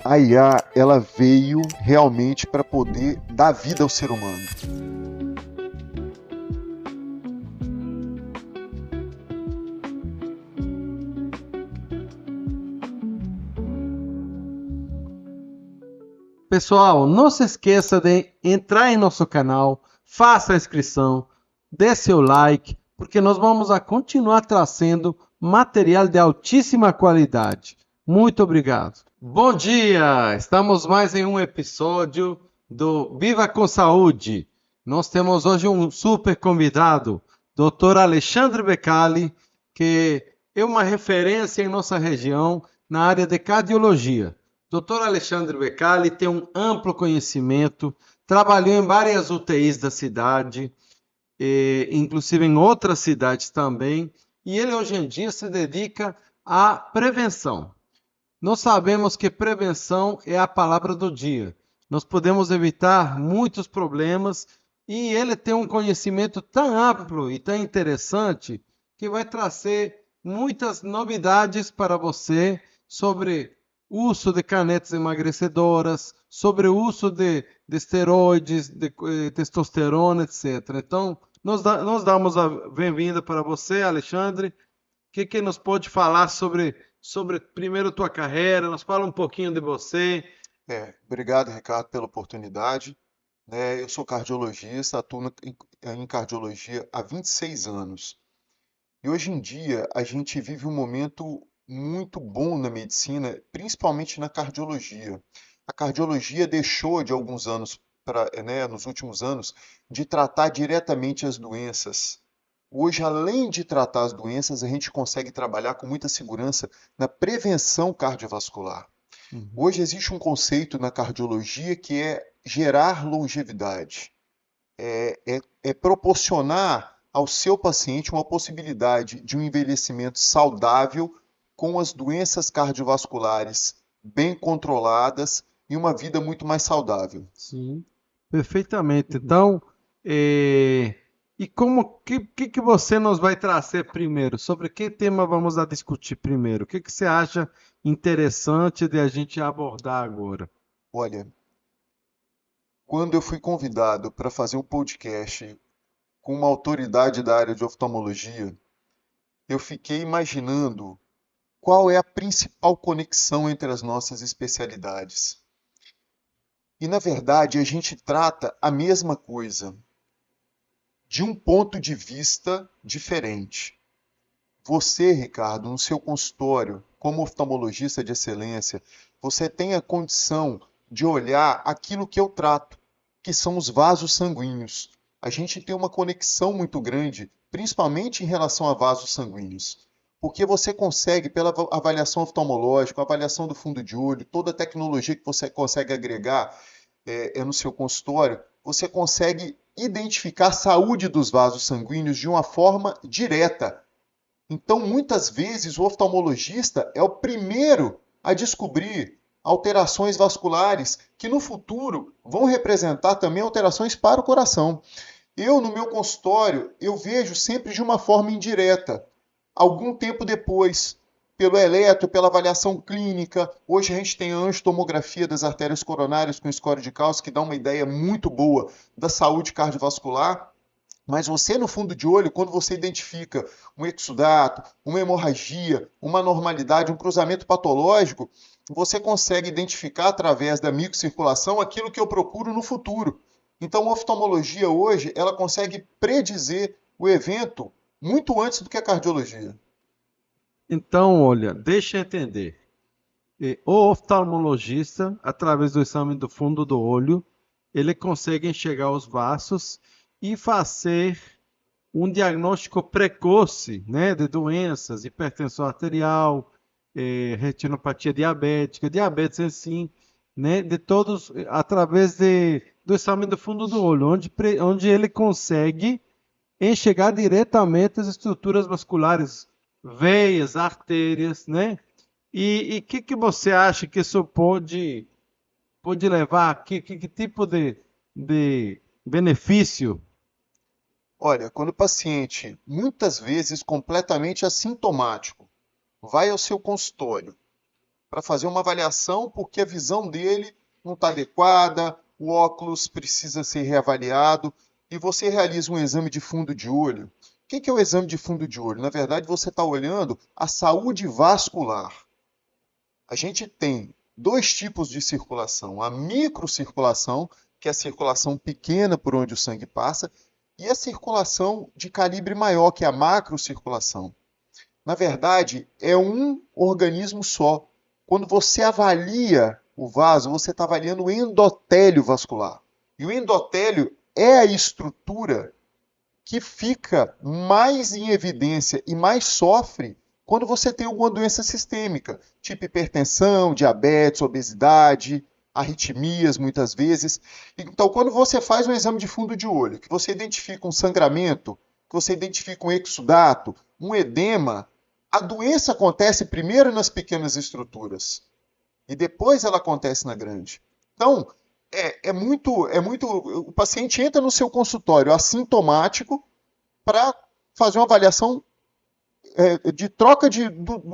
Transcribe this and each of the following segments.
A IA, ela veio realmente para poder dar vida ao ser humano. Pessoal, não se esqueça de entrar em nosso canal, faça a inscrição, dê seu like, porque nós vamos continuar trazendo material de altíssima qualidade. Muito obrigado. Bom dia! Estamos mais em um episódio do Viva com Saúde. Nós temos hoje um super convidado, Dr. Alexandre Beccali, que é uma referência em nossa região na área de cardiologia. Dr. Alexandre Beccali tem um amplo conhecimento, trabalhou em várias UTIs da cidade, inclusive em outras cidades também, e ele hoje em dia se dedica à prevenção. Nós sabemos que prevenção é a palavra do dia. Nós podemos evitar muitos problemas e ele tem um conhecimento tão amplo e tão interessante que vai trazer muitas novidades para você sobre o uso de canetas emagrecedoras, sobre o uso de esteroides, de testosterona, etc. Então, nós damos a bem-vinda para você, Alexandre. O que nos pode falar sobre primeiro tua carreira? Nos fala um pouquinho de você. Obrigado, Ricardo, pela oportunidade. Eu sou cardiologista, atuo em cardiologia há 26 anos. E hoje em dia a gente vive um momento muito bom na medicina, principalmente na cardiologia. A cardiologia deixou de alguns anos, nos últimos anos, de tratar diretamente as doenças. Hoje, além de tratar as doenças, a gente consegue trabalhar com muita segurança na prevenção cardiovascular. Uhum. Hoje existe um conceito na cardiologia que é gerar longevidade. É proporcionar ao seu paciente uma possibilidade de um envelhecimento saudável com as doenças cardiovasculares bem controladas e uma vida muito mais saudável. Sim, perfeitamente. Então, e que você nos vai trazer primeiro? Sobre que tema vamos a discutir primeiro? O que você acha interessante de a gente abordar agora? Olha, quando eu fui convidado para fazer um podcast com uma autoridade da área de oftalmologia, eu fiquei imaginando qual é a principal conexão entre as nossas especialidades. E, na verdade, a gente trata a mesma coisa, de um ponto de vista diferente. Você, Ricardo, no seu consultório, como oftalmologista de excelência, você tem a condição de olhar aquilo que eu trato, que são os vasos sanguíneos. A gente tem uma conexão muito grande, principalmente em relação a vasos sanguíneos. Porque você consegue, pela avaliação oftalmológica, avaliação do fundo de olho, toda a tecnologia que você consegue agregar no seu consultório, você consegue identificar a saúde dos vasos sanguíneos de uma forma direta. Então, muitas vezes, o oftalmologista é o primeiro a descobrir alterações vasculares que no futuro vão representar também alterações para o coração. Eu, no meu consultório, eu vejo sempre de uma forma indireta. Algum tempo depois, pelo eletro, pela avaliação clínica, hoje a gente tem a angiotomografia das artérias coronárias com score de cálcio, que dá uma ideia muito boa da saúde cardiovascular. Mas você, no fundo de olho, quando você identifica um exudato, uma hemorragia, uma normalidade, um cruzamento patológico, você consegue identificar através da microcirculação aquilo que eu procuro no futuro. Então, a oftalmologia hoje, ela consegue predizer o evento muito antes do que a cardiologia. Então, olha, deixa eu entender. O oftalmologista, através do exame do fundo do olho, ele consegue enxergar os vasos e fazer um diagnóstico precoce, né, de doenças, hipertensão arterial, retinopatia diabética, diabetes assim, né, de todos, através do exame do fundo do olho, onde ele consegue enxergar diretamente as estruturas vasculares, veias, artérias, né? E o que você acha que isso pode levar? Que tipo de benefício? Olha, quando o paciente, muitas vezes completamente assintomático, vai ao seu consultório para fazer uma avaliação, porque a visão dele não está adequada, o óculos precisa ser reavaliado, e você realiza um exame de fundo de olho. O que é o exame de fundo de olho? Na verdade, você está olhando a saúde vascular. A gente tem dois tipos de circulação: a microcirculação, que é a circulação pequena por onde o sangue passa, e a circulação de calibre maior, que é a macrocirculação. Na verdade, é um organismo só. Quando você avalia o vaso, você está avaliando o endotélio vascular. E o endotélio é a estrutura que fica mais em evidência e mais sofre quando você tem alguma doença sistêmica, tipo hipertensão, diabetes, obesidade, arritmias muitas vezes. Então, quando você faz um exame de fundo de olho, que você identifica um sangramento, que você identifica um exudato, um edema, a doença acontece primeiro nas pequenas estruturas e depois ela acontece na grande. Então, o paciente entra no seu consultório assintomático para fazer uma avaliação de troca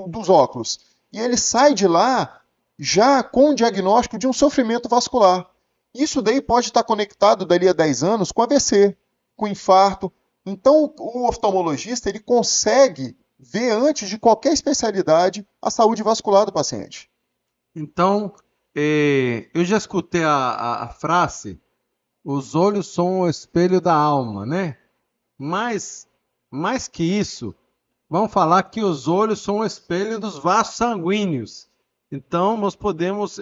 dos óculos. E ele sai de lá já com o diagnóstico de um sofrimento vascular. Isso daí pode estar conectado dali a 10 anos com AVC, com infarto. Então, o oftalmologista ele consegue ver antes de qualquer especialidade a saúde vascular do paciente. Então, eu já escutei a frase, os olhos são o espelho da alma, né? Mas, mais que isso, vamos falar que os olhos são o espelho dos vasos sanguíneos. Então, nós podemos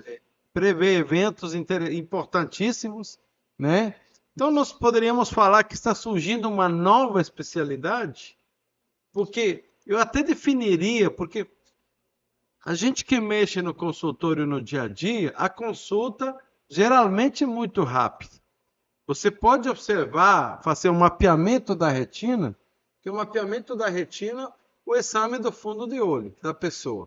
prever eventos importantíssimos, né? Então, nós poderíamos falar que está surgindo uma nova especialidade, porque eu até definiria, porque a gente que mexe no consultório no dia a dia, a consulta geralmente é muito rápida. Você pode observar, fazer um mapeamento da retina, que o mapeamento da retina, o exame do fundo de olho da pessoa.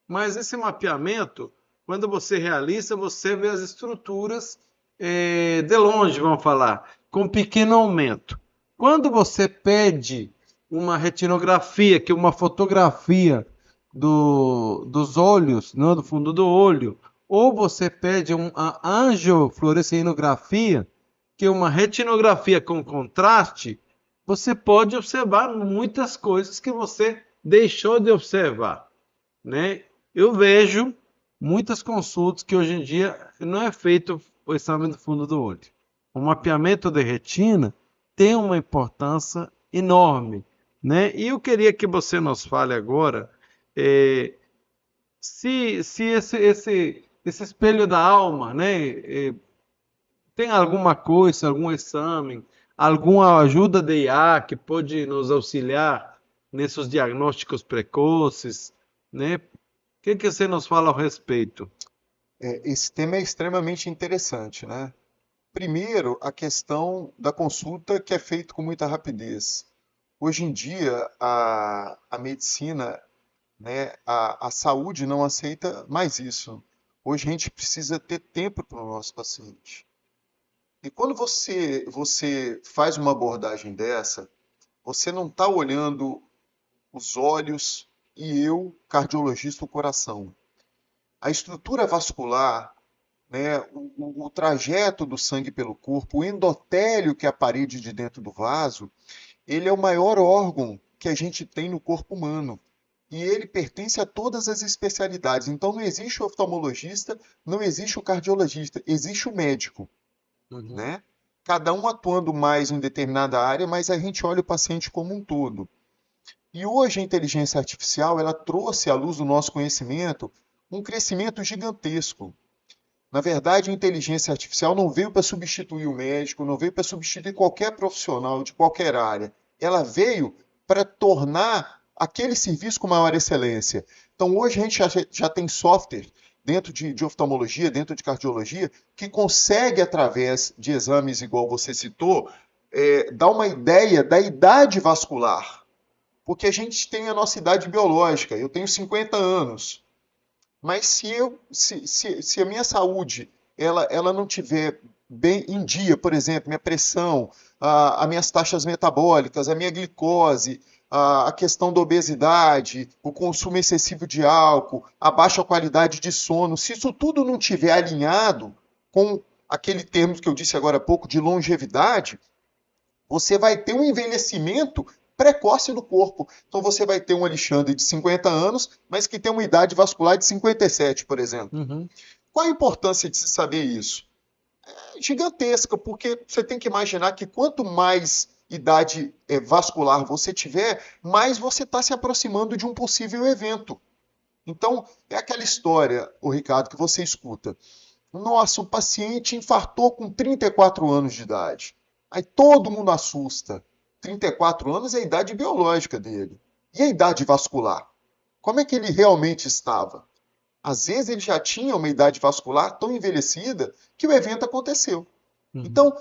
Mas esse mapeamento, quando você realiza, você vê as estruturas de longe, vamos falar, com pequeno aumento. Quando você pede uma retinografia, que é uma fotografia dos olhos, não, do fundo do olho, ou você pede uma angiofluorescinografia, que é uma retinografia com contraste, você pode observar muitas coisas que você deixou de observar, né? Eu vejo muitas consultas que hoje em dia não é feito o exame do fundo do olho. O mapeamento de retina tem uma importância enorme, né? E eu queria que você nos fale agora se esse espelho da alma, né? Tem alguma coisa, algum exame, alguma ajuda de IA que pode nos auxiliar nesses diagnósticos precoces, né? O que você nos fala ao respeito? Esse tema é extremamente interessante, né? Primeiro, a questão da consulta que é feita com muita rapidez. Hoje em dia, a medicina, né, a saúde não aceita mais isso. Hoje a gente precisa ter tempo para o nosso paciente. E quando você faz uma abordagem dessa, você não está olhando os olhos e eu, cardiologista, o coração. A estrutura vascular, né, o trajeto do sangue pelo corpo, o endotélio, que é a parede de dentro do vaso, ele é o maior órgão que a gente tem no corpo humano. E ele pertence a todas as especialidades. Então não existe o oftalmologista, não existe o cardiologista, existe o médico, né? Cada um atuando mais em determinada área, mas a gente olha o paciente como um todo. E hoje a inteligência artificial, ela trouxe à luz do nosso conhecimento um crescimento gigantesco. Na verdade, a inteligência artificial não veio para substituir o médico, não veio para substituir qualquer profissional de qualquer área. Ela veio para tornar aquele serviço com maior excelência. Então, hoje a gente já tem software dentro de oftalmologia, dentro de cardiologia, que consegue, através de exames igual você citou, dar uma ideia da idade vascular. Porque a gente tem a nossa idade biológica. Eu tenho 50 anos. Mas se a minha saúde ela não tiver bem em dia, por exemplo, minha pressão, as minhas taxas metabólicas, a minha glicose, a questão da obesidade, o consumo excessivo de álcool, a baixa qualidade de sono, se isso tudo não tiver alinhado com aquele termo que eu disse agora há pouco de longevidade, você vai ter um envelhecimento precoce do corpo. Então você vai ter um Alexandre de 50 anos, mas que tem uma idade vascular de 57, por exemplo. Uhum. Qual a importância de se saber isso? É gigantesca, porque você tem que imaginar que quanto mais idade vascular você tiver, mais você está se aproximando de um possível evento. Então, é aquela história, o Ricardo, que você escuta. Nossa, o paciente infartou com 34 anos de idade. Aí todo mundo assusta. 34 anos é a idade biológica dele. E a idade vascular? Como é que ele realmente estava? Às vezes ele já tinha uma idade vascular tão envelhecida que o evento aconteceu. Uhum. Então,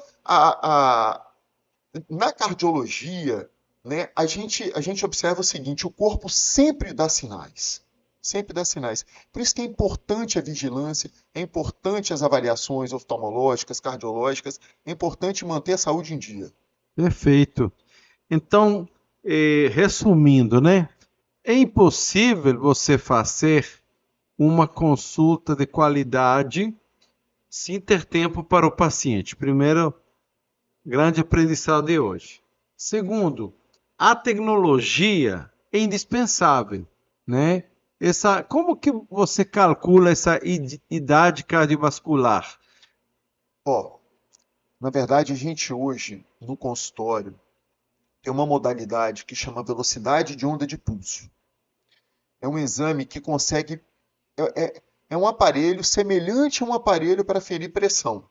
na cardiologia, né, a gente observa o seguinte: o corpo sempre dá sinais. Sempre dá sinais. Por isso que é importante a vigilância, é importante as avaliações oftalmológicas, cardiológicas, é importante manter a saúde em dia. Perfeito. Então, resumindo, né? É impossível você fazer uma consulta de qualidade sem ter tempo para o paciente. Primeiro, grande aprendizado de hoje. Segundo, a tecnologia é indispensável, né? Como que você calcula essa idade cardiovascular? Ó, na verdade, a gente hoje, no consultório, tem uma modalidade que chama velocidade de onda de pulso. É um exame que consegue. É um aparelho semelhante a um aparelho para ferir pressão.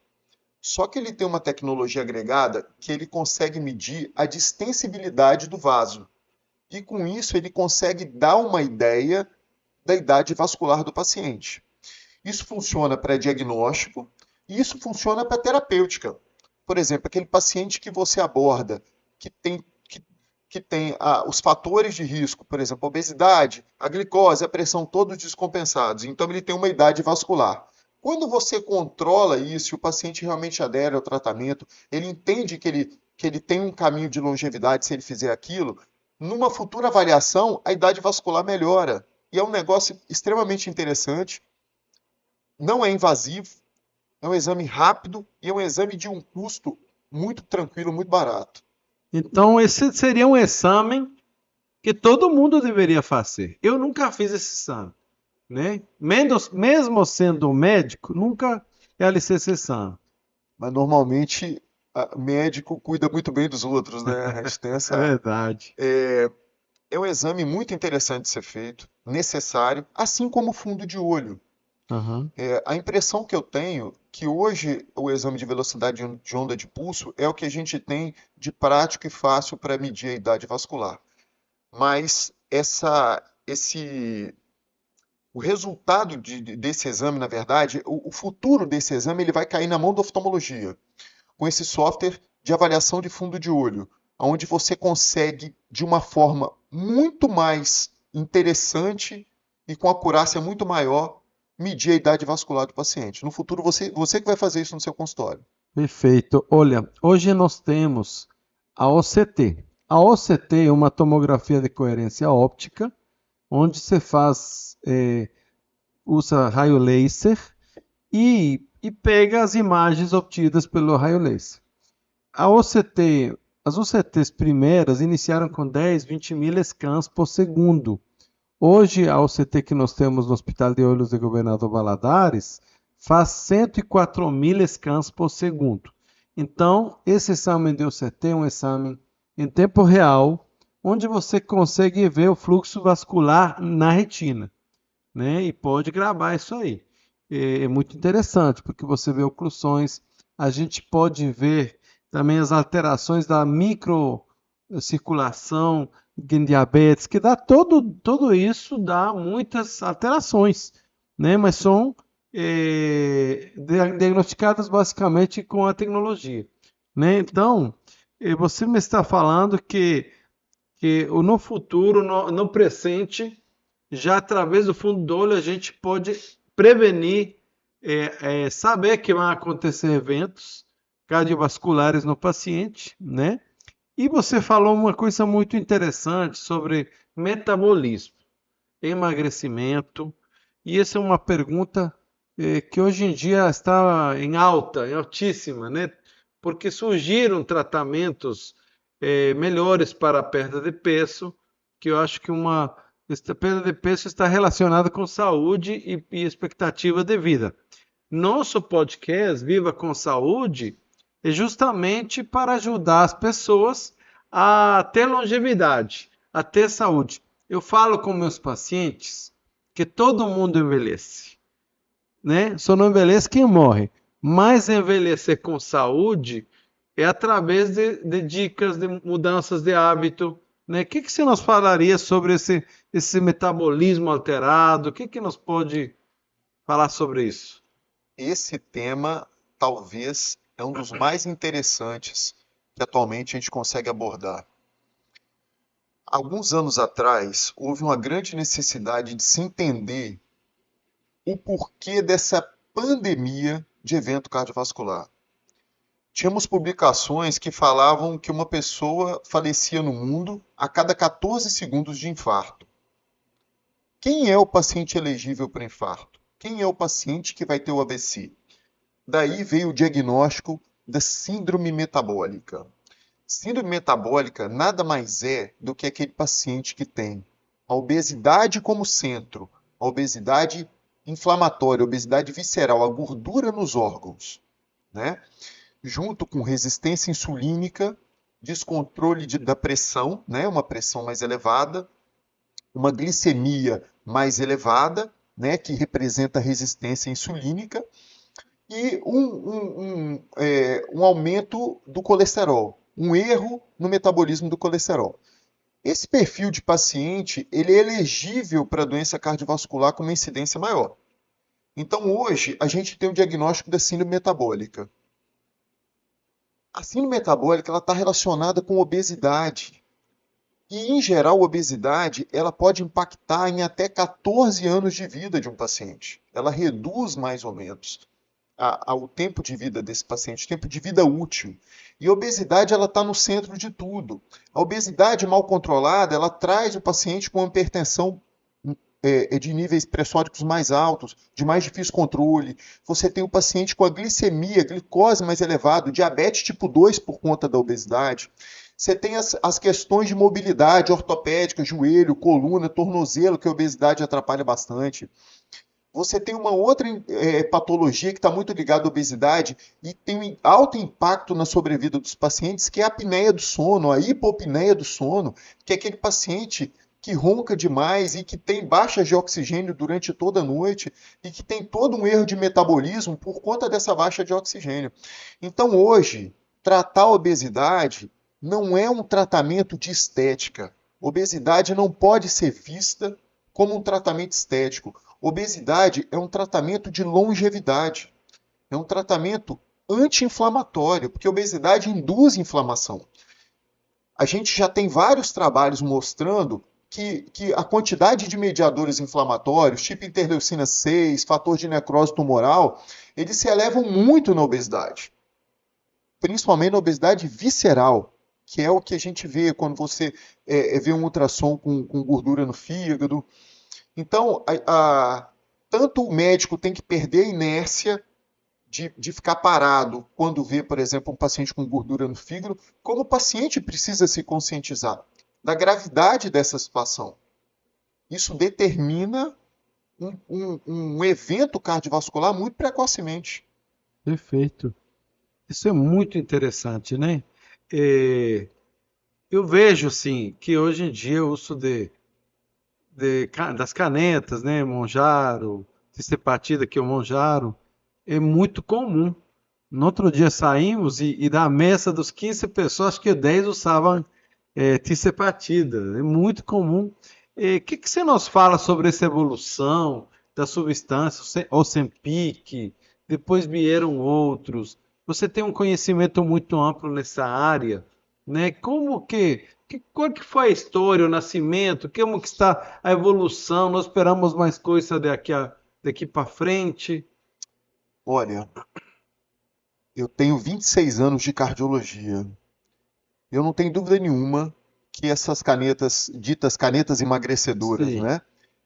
Só que ele tem uma tecnologia agregada que ele consegue medir a distensibilidade do vaso. E com isso ele consegue dar uma ideia da idade vascular do paciente. Isso funciona para diagnóstico e isso funciona para terapêutica. Por exemplo, aquele paciente que você aborda que tem os fatores de risco, por exemplo, a obesidade, a glicose, a pressão, todos descompensados. Então ele tem uma idade vascular. Quando você controla isso e o paciente realmente adere ao tratamento, ele entende que ele tem um caminho de longevidade se ele fizer aquilo, numa futura avaliação, a idade vascular melhora. E é um negócio extremamente interessante, não é invasivo, é um exame rápido e é um exame de um custo muito tranquilo, muito barato. Então, esse seria um exame que todo mundo deveria fazer. Eu nunca fiz esse exame, né? Mesmo sendo médico, nunca realizei esse exame. Mas normalmente médico cuida muito bem dos outros, né? A gente tem É essa. verdade. É um exame muito interessante de ser feito, necessário, assim como o fundo de olho. Aham. A impressão que eu tenho que hoje o exame de velocidade de onda de pulso é o que a gente tem de prático e fácil para medir a idade vascular. Mas o resultado desse exame, na verdade, o futuro desse exame, ele vai cair na mão da oftalmologia, com esse software de avaliação de fundo de olho, onde você consegue, de uma forma muito mais interessante e com acurácia muito maior, medir a idade vascular do paciente. No futuro, você que vai fazer isso no seu consultório. Perfeito. Olha, hoje nós temos a OCT. A OCT é uma tomografia de coerência óptica, onde você usa raio laser e pega as imagens obtidas pelo raio laser. As OCTs primeiras iniciaram com 10, 20 mil scans por segundo. Hoje, a OCT que nós temos no Hospital de Olhos de Governador Valadares faz 104 mil scans por segundo. Então, esse exame de OCT é um exame em tempo real, onde você consegue ver o fluxo vascular na retina, né? E pode gravar isso aí. É muito interessante, porque você vê oclusões, a gente pode ver também as alterações da microcirculação em diabetes, que dá tudo isso dá muitas alterações, né? Mas são diagnosticadas basicamente com a tecnologia, né? Então, você me está falando que no futuro, no presente, já através do fundo do olho, a gente pode prevenir, saber que vão acontecer eventos cardiovasculares no paciente, né? E você falou uma coisa muito interessante sobre metabolismo, emagrecimento, e essa é uma pergunta que hoje em dia está em alta, em altíssima, né? Porque surgiram tratamentos melhores para a perda de peso, que eu acho que esta perda de peso está relacionada com saúde e expectativa de vida. Nosso podcast Viva com Saúde é justamente para ajudar as pessoas a ter longevidade, a ter saúde. Eu falo com meus pacientes que todo mundo envelhece, né? Só não envelhece quem morre. Mas envelhecer com saúde é através de dicas de mudanças de hábito, né? O que você nos falaria sobre esse metabolismo alterado? O que nos pode falar sobre isso? Esse tema talvez é um dos mais interessantes que atualmente a gente consegue abordar. Alguns anos atrás, houve uma grande necessidade de se entender o porquê dessa pandemia de evento cardiovascular. Tínhamos publicações que falavam que uma pessoa falecia no mundo a cada 14 segundos de infarto. Quem é o paciente elegível para infarto? Quem é o paciente que vai ter o AVC? Daí veio o diagnóstico da síndrome metabólica. Síndrome metabólica nada mais é do que aquele paciente que tem a obesidade como centro, a obesidade inflamatória, a obesidade visceral, a gordura nos órgãos, né? Junto com resistência insulínica, descontrole da pressão, né? Uma pressão mais elevada, uma glicemia mais elevada, né? Que representa a resistência insulínica, e um aumento do colesterol, um erro no metabolismo do colesterol. Esse perfil de paciente, ele é elegível para doença cardiovascular com uma incidência maior. Então, hoje, a gente tem o diagnóstico da síndrome metabólica. A síndrome metabólica está relacionada com obesidade. E, em geral, a obesidade ela pode impactar em até 14 anos de vida de um paciente. Ela reduz mais ou menos ao tempo de vida desse paciente, tempo de vida útil. E a obesidade ela está no centro de tudo. A obesidade mal controlada ela traz o paciente com uma hipertensão de níveis pressóricos mais altos, de mais difícil controle. Você tem o paciente com a glicemia, glicose mais elevada, diabetes tipo 2 por conta da obesidade. Você tem as questões de mobilidade ortopédica, joelho, coluna, tornozelo, que a obesidade atrapalha bastante. Você tem uma outra patologia que está muito ligada à obesidade e tem um alto impacto na sobrevida dos pacientes, que é a apneia do sono, a hipopneia do sono, que é aquele paciente que ronca demais e que tem baixa de oxigênio durante toda a noite e que tem todo um erro de metabolismo por conta dessa baixa de oxigênio. Então, hoje, tratar a obesidade não é um tratamento de estética. Obesidade não pode ser vista como um tratamento estético. Obesidade é um tratamento de longevidade, é um tratamento anti-inflamatório, porque a obesidade induz inflamação. A gente já tem vários trabalhos mostrando que a quantidade de mediadores inflamatórios, tipo interleucina 6, fator de necrose tumoral, eles se elevam muito na obesidade, principalmente na obesidade visceral, que é o que a gente vê quando você vê um ultrassom com gordura no fígado. Então, tanto o médico tem que perder a inércia de ficar parado quando vê, por exemplo, um paciente com gordura no fígado, como o paciente precisa se conscientizar da gravidade dessa situação. Isso determina um evento cardiovascular muito precocemente. Perfeito. Isso é muito interessante, né? Eh, eu vejo, assim, que hoje em dia o uso das canetas, né? Monjaro, Cisepatida, que é o Monjaro, é muito comum. No outro dia saímos e da mesa dos 15 pessoas, acho que 10 usavam Cisepatida. É muito comum. O que você nos fala sobre essa evolução da substância, Ozempic, depois vieram outros. Você tem um conhecimento muito amplo nessa área, né? Qual que foi a história, o nascimento, como que está a evolução? Nós esperamos mais coisa daqui para frente. Olha, eu tenho 26 anos de cardiologia eu não tenho dúvida nenhuma que essas canetas, ditas canetas emagrecedoras, Sim. né?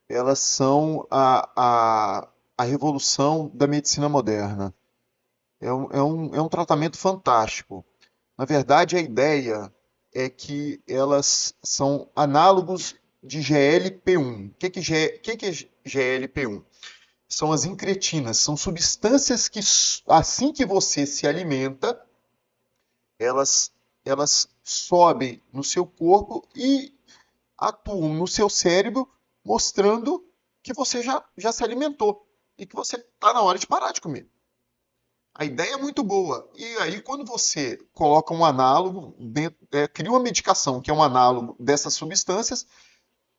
Elas são a revolução da medicina moderna. É um tratamento fantástico. Na verdade, a ideia é que elas são análogos de GLP-1. O que é GLP-1? São as incretinas, são substâncias que, assim que você se alimenta, elas, elas sobem no seu corpo e atuam no seu cérebro, mostrando que você já se alimentou e que você está na hora de parar de comer. A ideia é muito boa. E aí, quando você coloca um análogo, cria uma medicação que é um análogo dessas substâncias,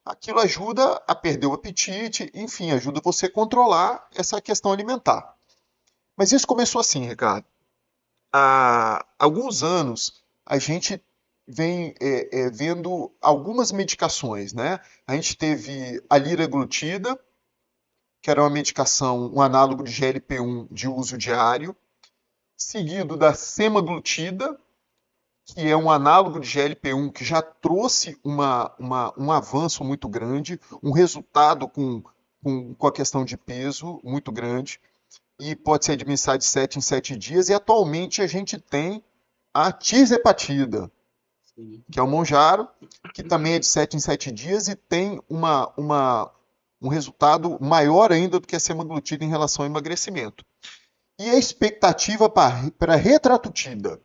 aquilo ajuda a perder o apetite, enfim, ajuda você a controlar essa questão alimentar. Mas isso começou assim, Ricardo. Há alguns anos, a gente vem vendo algumas medicações, né? A gente teve a liraglutida, que era uma medicação, um análogo de GLP-1 de uso diário, seguido da semaglutida, que é um análogo de GLP-1 que já trouxe um avanço muito grande, um resultado com a questão de peso muito grande, e pode ser administrado de 7 em 7 dias, e atualmente a gente tem a tirzepatida, que é o Monjaro, que também é de 7 em 7 dias e tem um resultado maior ainda do que a semaglutida em relação ao emagrecimento. E a expectativa para a retratutida.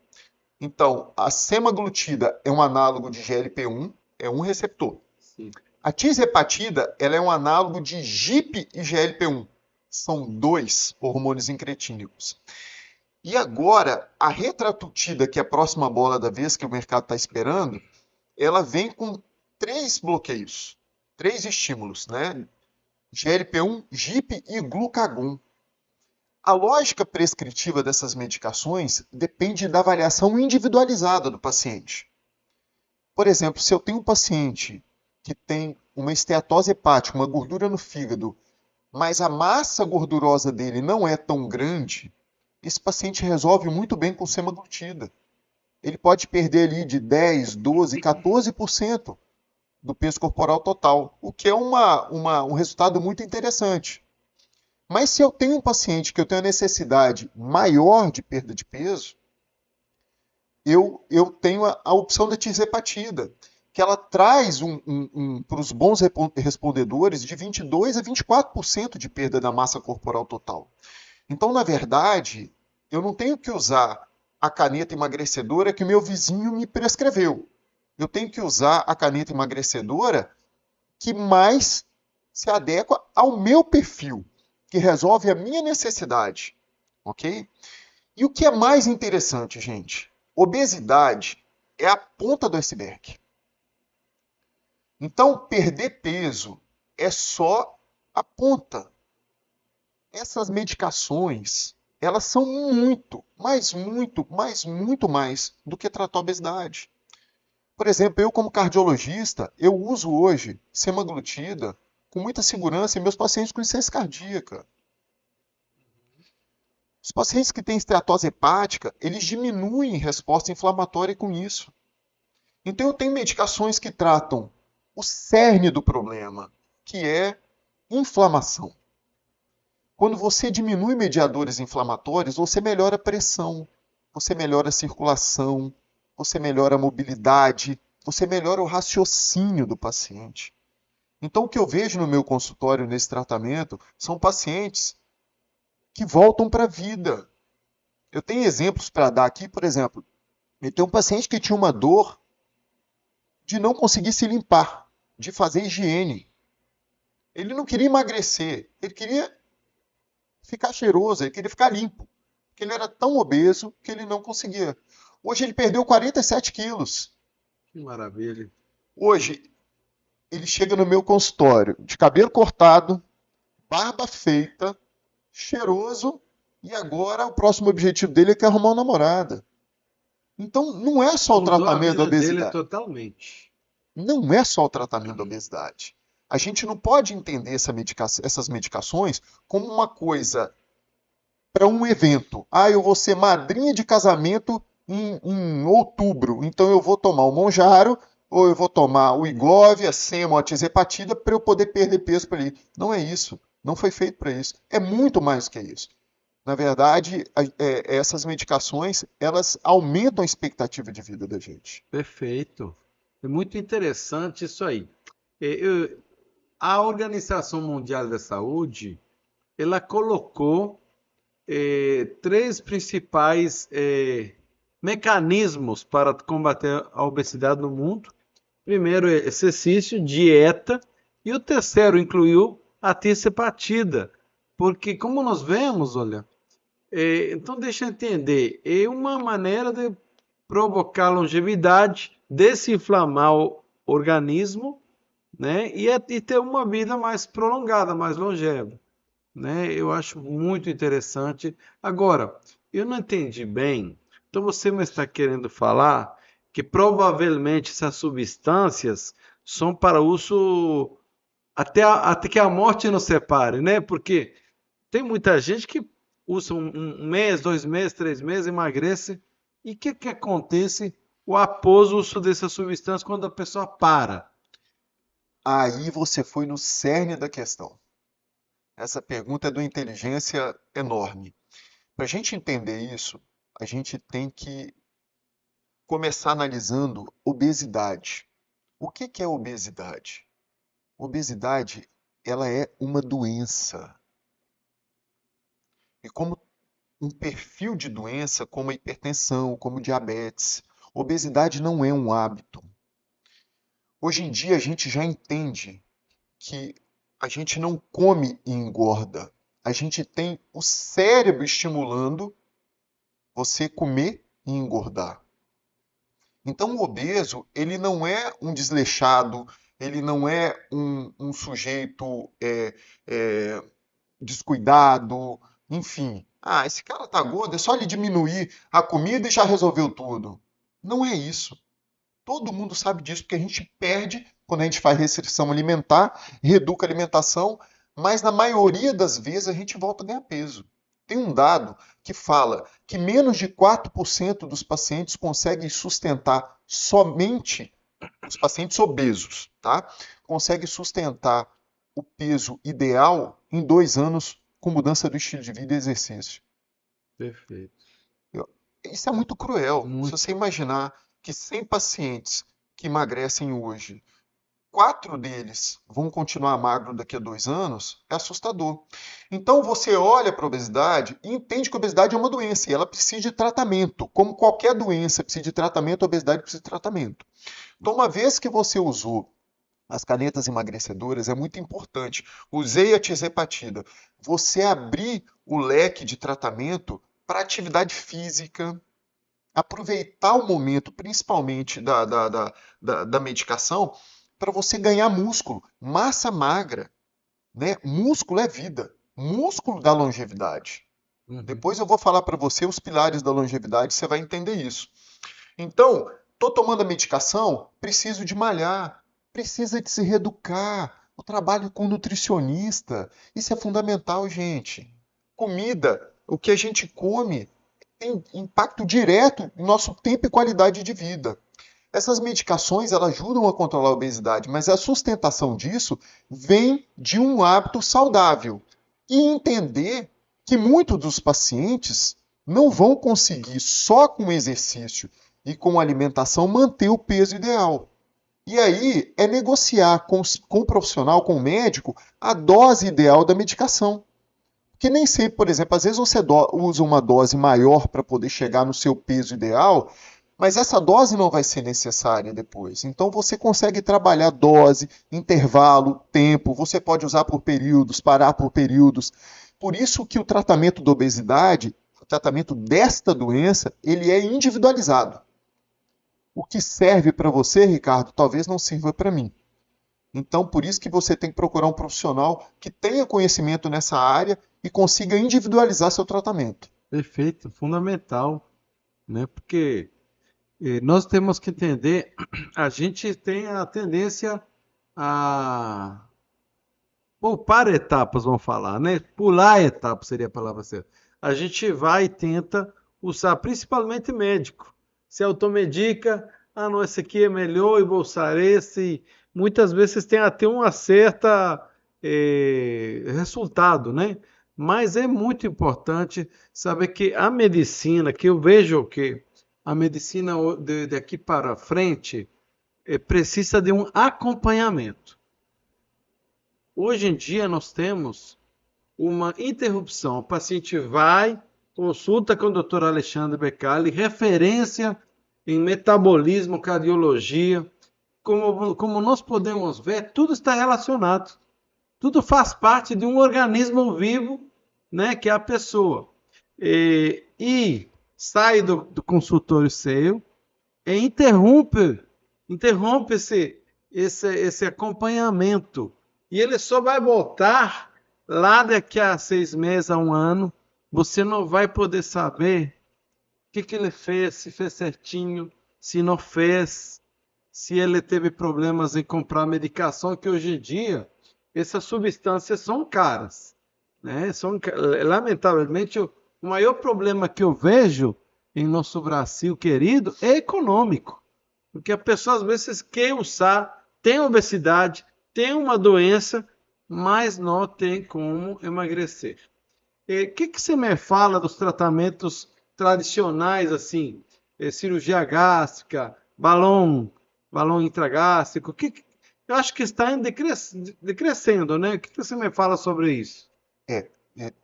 Então, a semaglutida é um análogo de GLP-1, é um receptor. Sim. A tirzepatida, ela é um análogo de GIP e GLP-1. São dois hormônios incretínicos. E agora, a retratutida, que é a próxima bola da vez que o mercado está esperando, ela vem com 3 bloqueios, 3 estímulos, né? GLP-1, GIP e glucagon. A lógica prescritiva dessas medicações depende da avaliação individualizada do paciente. Por exemplo, se eu tenho um paciente que tem uma esteatose hepática, uma gordura no fígado, mas a massa gordurosa dele não é tão grande, esse paciente resolve muito bem com semaglutida. Ele pode perder ali de 10, 12, 14% do peso corporal total, o que é um resultado muito interessante. Mas se eu tenho um paciente que eu tenho a necessidade maior de perda de peso, eu tenho a opção da tirzepatida, que ela traz para os bons respondedores de 22 a 24% de perda da massa corporal total. Então, na verdade, eu não tenho que usar a caneta emagrecedora que o meu vizinho me prescreveu. Eu tenho que usar a caneta emagrecedora que mais se adequa ao meu perfil, que resolve a minha necessidade, ok? E o que é mais interessante, gente? Obesidade é a ponta do iceberg. Então, perder peso é só a ponta. Essas medicações, elas são muito, mas muito, mas muito mais do que tratar a obesidade. Por exemplo, eu como cardiologista, eu uso hoje semaglutida com muita segurança em meus pacientes com insuficiência cardíaca. Os pacientes que têm esteatose hepática, eles diminuem resposta inflamatória com isso. Então eu tenho medicações que tratam o cerne do problema, que é inflamação. Quando você diminui mediadores inflamatórios, você melhora a pressão, você melhora a circulação, você melhora a mobilidade, você melhora o raciocínio do paciente. Então, o que eu vejo no meu consultório nesse tratamento são pacientes que voltam para a vida. Eu tenho exemplos para dar aqui, por exemplo, eu tenho um paciente que tinha uma dor de não conseguir se limpar, de fazer higiene. Ele não queria emagrecer, ele queria ficar cheiroso, ele queria ficar limpo. Porque ele era tão obeso que ele não conseguia. Hoje ele perdeu 47 quilos. Que maravilha. Hoje ele chega no meu consultório de cabelo cortado, barba feita, cheiroso, e agora o próximo objetivo dele é que arrumar uma namorada. Então não é só o Mudou a tratamento da vida dele obesidade. totalmente. Não é só o tratamento da obesidade. A gente não pode entender essas medicações como uma coisa para um evento. Ah, eu vou ser madrinha de casamento em outubro, então eu vou tomar o Monjaro, ou eu vou tomar o Wegovy, a Sema, a Tirzepatida, para eu poder perder peso para ele. Não é isso. Não foi feito para isso. É muito mais que isso. Na verdade, essas medicações, elas aumentam a expectativa de vida da gente. Perfeito. É muito interessante isso aí. É, a Organização Mundial da Saúde, ela colocou três principais mecanismos para combater a obesidade no mundo. Primeiro, exercício, dieta, e o terceiro incluiu a tirzepatida, porque como nós vemos, olha, então deixa eu entender, é uma maneira de provocar longevidade, desinflamar o organismo, né, e ter uma vida mais prolongada, mais longeva, né? Eu acho muito interessante. Agora, eu não entendi bem. Então você me está querendo falar que provavelmente essas substâncias são para uso até que a morte nos separe, né? Porque tem muita gente que usa um mês, 2 meses, 3 meses, emagrece. E o que acontece após o uso dessa substância quando a pessoa para? Aí você foi no cerne da questão. Essa pergunta é de uma inteligência enorme. Para a gente entender isso, a gente tem que começar analisando obesidade. O que é obesidade? Obesidade, ela é uma doença. E como um perfil de doença, como a hipertensão, como diabetes, obesidade não é um hábito. Hoje em dia a gente já entende que a gente não come e engorda. A gente tem o cérebro estimulando você comer e engordar. Então, o obeso, ele não é um desleixado, ele não é um sujeito descuidado, enfim. Ah, esse cara tá gordo, é só ele diminuir a comida e já resolveu tudo. Não é isso. Todo mundo sabe disso, porque a gente perde quando a gente faz restrição alimentar, reduca a alimentação, mas na maioria das vezes a gente volta a ganhar peso. Tem um dado que fala que menos de 4% dos pacientes conseguem sustentar somente os pacientes obesos, tá? Conseguem sustentar o peso ideal em 2 anos com mudança do estilo de vida e exercício. Perfeito. Isso é muito cruel. Se Muito. você imaginar que 100 pacientes que emagrecem hoje, 4 deles vão continuar magro daqui a 2 anos, é assustador. Então você olha para a obesidade e entende que a obesidade é uma doença e ela precisa de tratamento. Como qualquer doença precisa de tratamento, a obesidade precisa de tratamento. Então, uma vez que você usou as canetas emagrecedoras, é muito importante. Usei a tirzepatida. Você abrir o leque de tratamento para atividade física, aproveitar o momento, principalmente da medicação, para você ganhar músculo, massa magra, né? Músculo é vida, músculo dá longevidade. Uhum. Depois eu vou falar para você os pilares da longevidade, você vai entender isso. Então, estou tomando a medicação, preciso de malhar, precisa de se reeducar. O trabalho com nutricionista, isso é fundamental, gente. Comida, o que a gente come, tem impacto direto no nosso tempo e qualidade de vida. Essas medicações elas ajudam a controlar a obesidade, mas a sustentação disso vem de um hábito saudável. E entender que muitos dos pacientes não vão conseguir só com exercício e com alimentação manter o peso ideal. E aí é negociar com o profissional, com o médico, a dose ideal da medicação. Porque nem sempre, por exemplo, às vezes você usa uma dose maior para poder chegar no seu peso ideal, mas essa dose não vai ser necessária depois. Então você consegue trabalhar dose, intervalo, tempo, você pode usar por períodos, parar por períodos. Por isso que o tratamento da obesidade, o tratamento desta doença, ele é individualizado. O que serve para você, Ricardo, talvez não sirva para mim. Então, por isso que você tem que procurar um profissional que tenha conhecimento nessa área e consiga individualizar seu tratamento. Perfeito, fundamental, né? Porque nós temos que entender, a gente tem a tendência a poupar etapas, vamos falar, né? Pular etapas seria a palavra certa. A gente vai e tenta usar, principalmente médico. se automedica, não, esse aqui é melhor e vou usar esse. Muitas vezes tem até um certa resultado, né? Mas é muito importante saber que a medicina, que eu vejo que a medicina daqui para frente precisa de um acompanhamento. Hoje em dia nós temos uma interrupção. O paciente vai, consulta com o Dr. Alexandre Becali, referência em metabolismo, cardiologia. Como nós podemos ver, tudo está relacionado. Tudo faz parte de um organismo vivo, né, que é a pessoa. E sai do consultório seu e interrompe esse acompanhamento. E ele só vai voltar lá daqui a 6 meses, a um ano. Você não vai poder saber o que ele fez, se fez certinho, se não fez, se ele teve problemas em comprar medicação, que hoje em dia essas substâncias são caras, né? Lamentavelmente, o maior problema que eu vejo em nosso Brasil querido é econômico. Porque a pessoa às vezes quer usar, tem obesidade, tem uma doença, mas não tem como emagrecer. O que você me fala dos tratamentos tradicionais, assim, cirurgia gástrica, balão intragástrico? Eu acho que está decrescendo, né? O que você me fala sobre isso?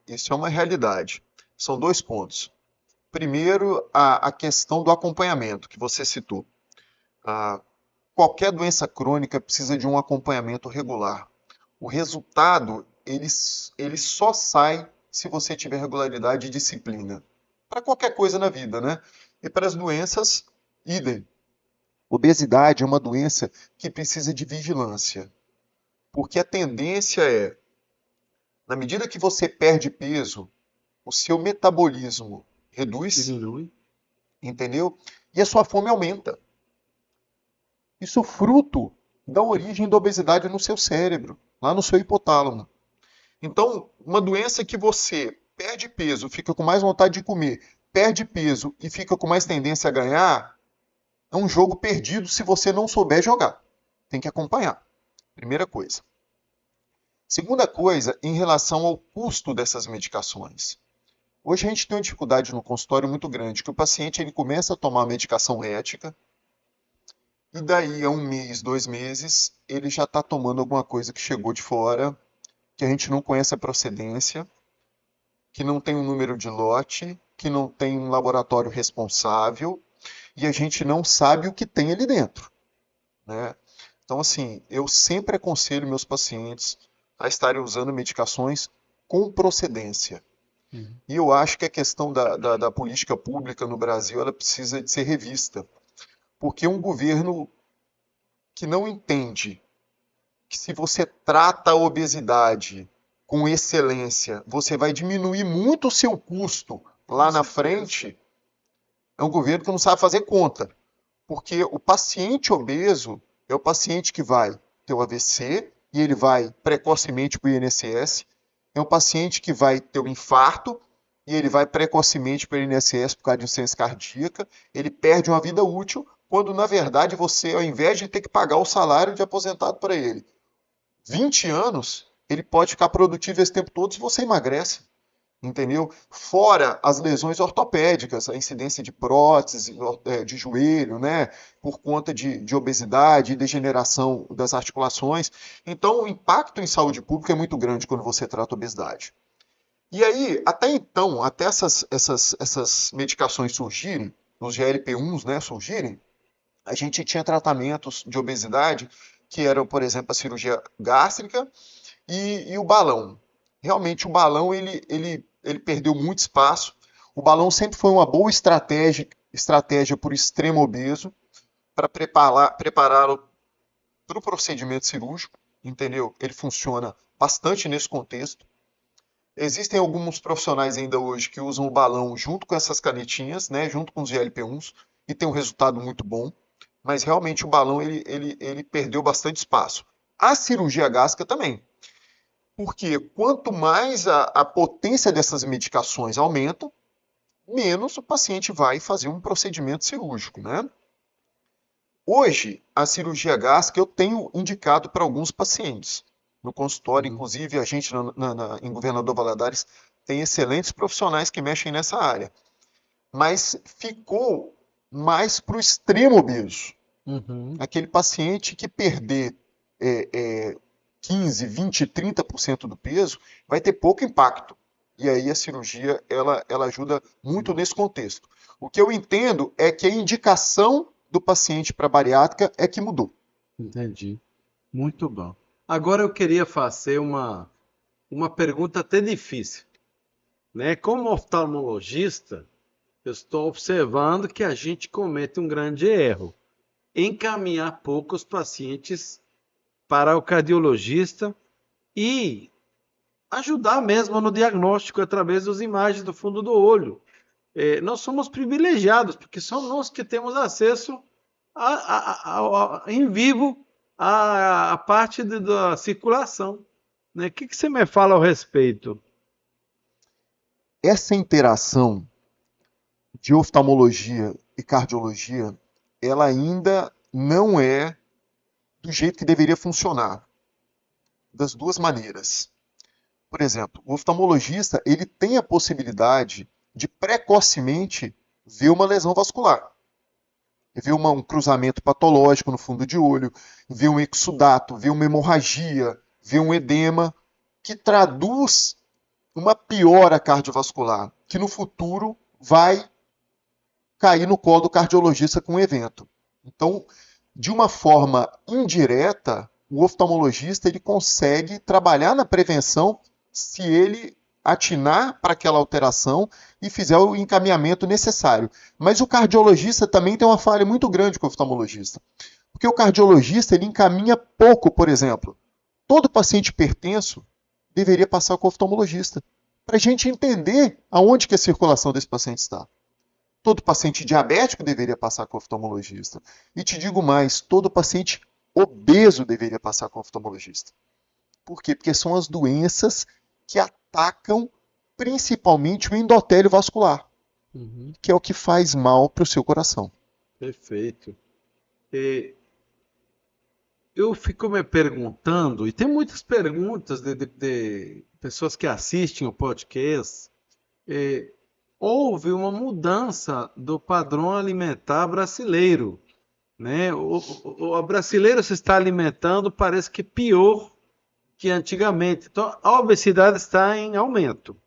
Isso é uma realidade. São dois pontos. Primeiro, a questão do acompanhamento que você citou. Qualquer doença crônica precisa de um acompanhamento regular. O resultado, ele só sai se você tiver regularidade e disciplina. Para qualquer coisa na vida, né? E para as doenças, idem. Obesidade é uma doença que precisa de vigilância. Porque a tendência é, na medida que você perde peso, o seu metabolismo reduz, entendeu? E a sua fome aumenta. Isso é fruto da origem da obesidade no seu cérebro, lá no seu hipotálamo. Então, uma doença que você perde peso, fica com mais vontade de comer, perde peso e fica com mais tendência a ganhar, é um jogo perdido se você não souber jogar. Tem que acompanhar. Primeira coisa. Segunda coisa, em relação ao custo dessas medicações. Hoje a gente tem uma dificuldade no consultório muito grande, que o paciente ele começa a tomar a medicação ética, e daí a 1 mês, 2 meses, ele já está tomando alguma coisa que chegou de fora, que a gente não conhece a procedência, que não tem um número de lote, que não tem um laboratório responsável, e a gente não sabe o que tem ali dentro, né? Então, assim, eu sempre aconselho meus pacientes a estarem usando medicações com procedência. E eu acho que a questão da política pública no Brasil ela precisa de ser revista. Porque um governo que não entende que se você trata a obesidade com excelência, você vai diminuir muito o seu custo lá na frente, é um governo que não sabe fazer conta. Porque o paciente obeso é o paciente que vai ter o AVC e ele vai precocemente para o INSS. É um paciente que vai ter o infarto e ele vai precocemente para o INSS por causa de insuficiência cardíaca. Ele perde uma vida útil, quando na verdade você, ao invés de ter que pagar o salário de aposentado para ele, 20 anos, ele pode ficar produtivo esse tempo todo se você emagrece. Entendeu? Fora as lesões ortopédicas, a incidência de prótese de joelho, né? Por conta de obesidade e degeneração das articulações. Então, o impacto em saúde pública é muito grande quando você trata obesidade. E aí, até então, até essas medicações surgirem, os GLP-1s, né, surgirem, a gente tinha tratamentos de obesidade que eram, por exemplo, a cirurgia gástrica e o balão. Realmente o balão ele perdeu muito espaço. O balão sempre foi uma boa estratégia para o extremo obeso, para prepará-lo para o procedimento cirúrgico, entendeu? Ele funciona bastante nesse contexto. Existem alguns profissionais ainda hoje que usam o balão junto com essas canetinhas, né, junto com os GLP-1s, e tem um resultado muito bom. Mas realmente o balão ele perdeu bastante espaço. A cirurgia gástrica também. Porque quanto mais a potência dessas medicações aumenta, menos o paciente vai fazer um procedimento cirúrgico, né? Hoje, a cirurgia gástrica eu tenho indicado para alguns pacientes. No consultório, Uhum. inclusive, a gente em Governador Valadares tem excelentes profissionais que mexem nessa área. Mas ficou mais para o extremo obeso. Uhum. Aquele paciente que perder 15, 20, 30% do peso vai ter pouco impacto. E aí a cirurgia ela ajuda muito nesse contexto. O que eu entendo é que a indicação do paciente para bariátrica é que mudou. Entendi. Muito bom. Agora eu queria fazer uma pergunta até difícil, né? Como oftalmologista, eu estou observando que a gente comete um grande erro: encaminhar poucos pacientes para o cardiologista e ajudar mesmo no diagnóstico através das imagens do fundo do olho. Nós somos privilegiados, porque somos nós que temos acesso em vivo à parte da circulação. Né? O que você me fala ao respeito? Essa interação de oftalmologia e cardiologia, ela ainda não é do jeito que deveria funcionar, das duas maneiras. Por exemplo, o oftalmologista ele tem a possibilidade de precocemente ver uma lesão vascular, ver um cruzamento patológico no fundo de olho, ver um exudato, ver uma hemorragia, ver um edema, que traduz uma piora cardiovascular, que no futuro vai cair no colo do cardiologista com o evento. Então, de uma forma indireta, o oftalmologista ele consegue trabalhar na prevenção se ele atinar para aquela alteração e fizer o encaminhamento necessário. Mas o cardiologista também tem uma falha muito grande com o oftalmologista. Porque o cardiologista ele encaminha pouco, por exemplo. Todo paciente hipertenso deveria passar com o oftalmologista, para a gente entender aonde que a circulação desse paciente está. Todo paciente diabético deveria passar com o oftalmologista. E te digo mais, todo paciente obeso deveria passar com o oftalmologista. Por quê? Porque são as doenças que atacam principalmente o endotélio vascular, Uhum, que é o que faz mal para o seu coração. perfeito. E eu fico me perguntando, e tem muitas perguntas de pessoas que assistem o podcast. eh, Houve uma mudança do padrão alimentar brasileiro, né? O brasileiro se está alimentando, parece que pior que antigamente. Então, a obesidade está em aumento,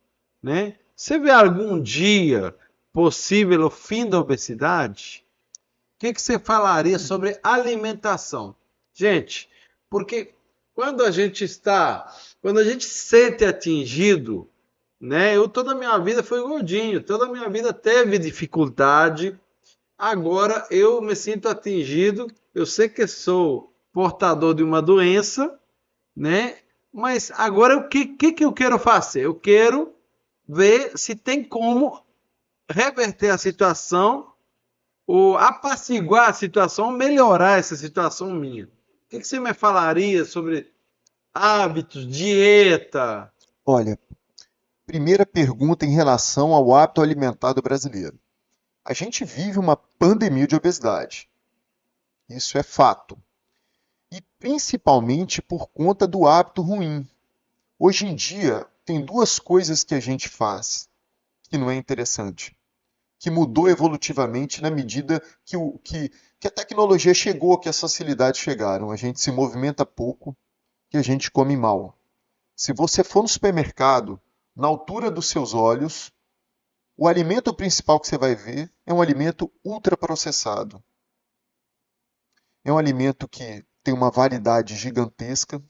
né? Você vê algum dia possível o fim da obesidade? O que você falaria sobre alimentação? Gente, porque quando a gente está, quando a gente se sente atingido, né? Eu toda a minha vida fui gordinho, toda a minha vida teve dificuldade. Agora eu me sinto atingido, eu sei que sou portador de uma doença, né? Mas agora o que eu quero fazer? Eu quero ver se tem como reverter a situação, ou apaciguar a situação, melhorar essa situação minha. O que você me falaria sobre hábitos, dieta? Olha, primeira pergunta em relação ao hábito alimentar do brasileiro. A gente vive uma pandemia de obesidade. Isso é fato. E principalmente por conta do hábito ruim. Hoje em dia, tem duas coisas que a gente faz que não é interessante, que mudou evolutivamente na medida que a tecnologia chegou, que as facilidades chegaram. A gente se movimenta pouco e a gente come mal. Se você for no supermercado, na altura dos seus olhos, o alimento principal que você vai ver é um alimento ultraprocessado. É um alimento que tem uma validade gigantesca,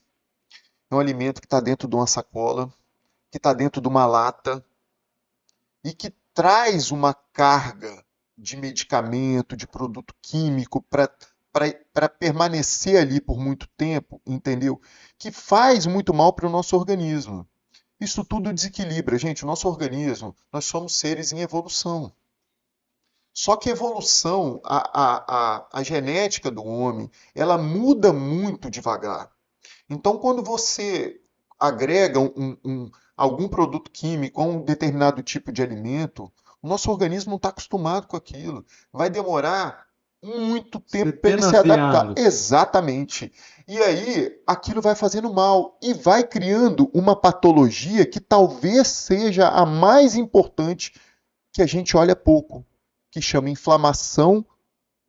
é um alimento que está dentro de uma sacola, que está dentro de uma lata e que traz uma carga de medicamento, de produto químico para permanecer ali por muito tempo, entendeu? Que faz muito mal para o nosso organismo. Isso tudo desequilibra, gente. O nosso organismo, nós somos seres em evolução. Só que a evolução, a genética do homem, ela muda muito devagar. Então, quando você agrega algum produto químico a um determinado tipo de alimento, O nosso organismo não está acostumado com aquilo. Vai demorar muito tempo para ele se Centenas de adaptar. anos. Exatamente. E aí, aquilo vai fazendo mal e vai criando uma patologia que talvez seja a mais importante que a gente olha pouco, que chama inflamação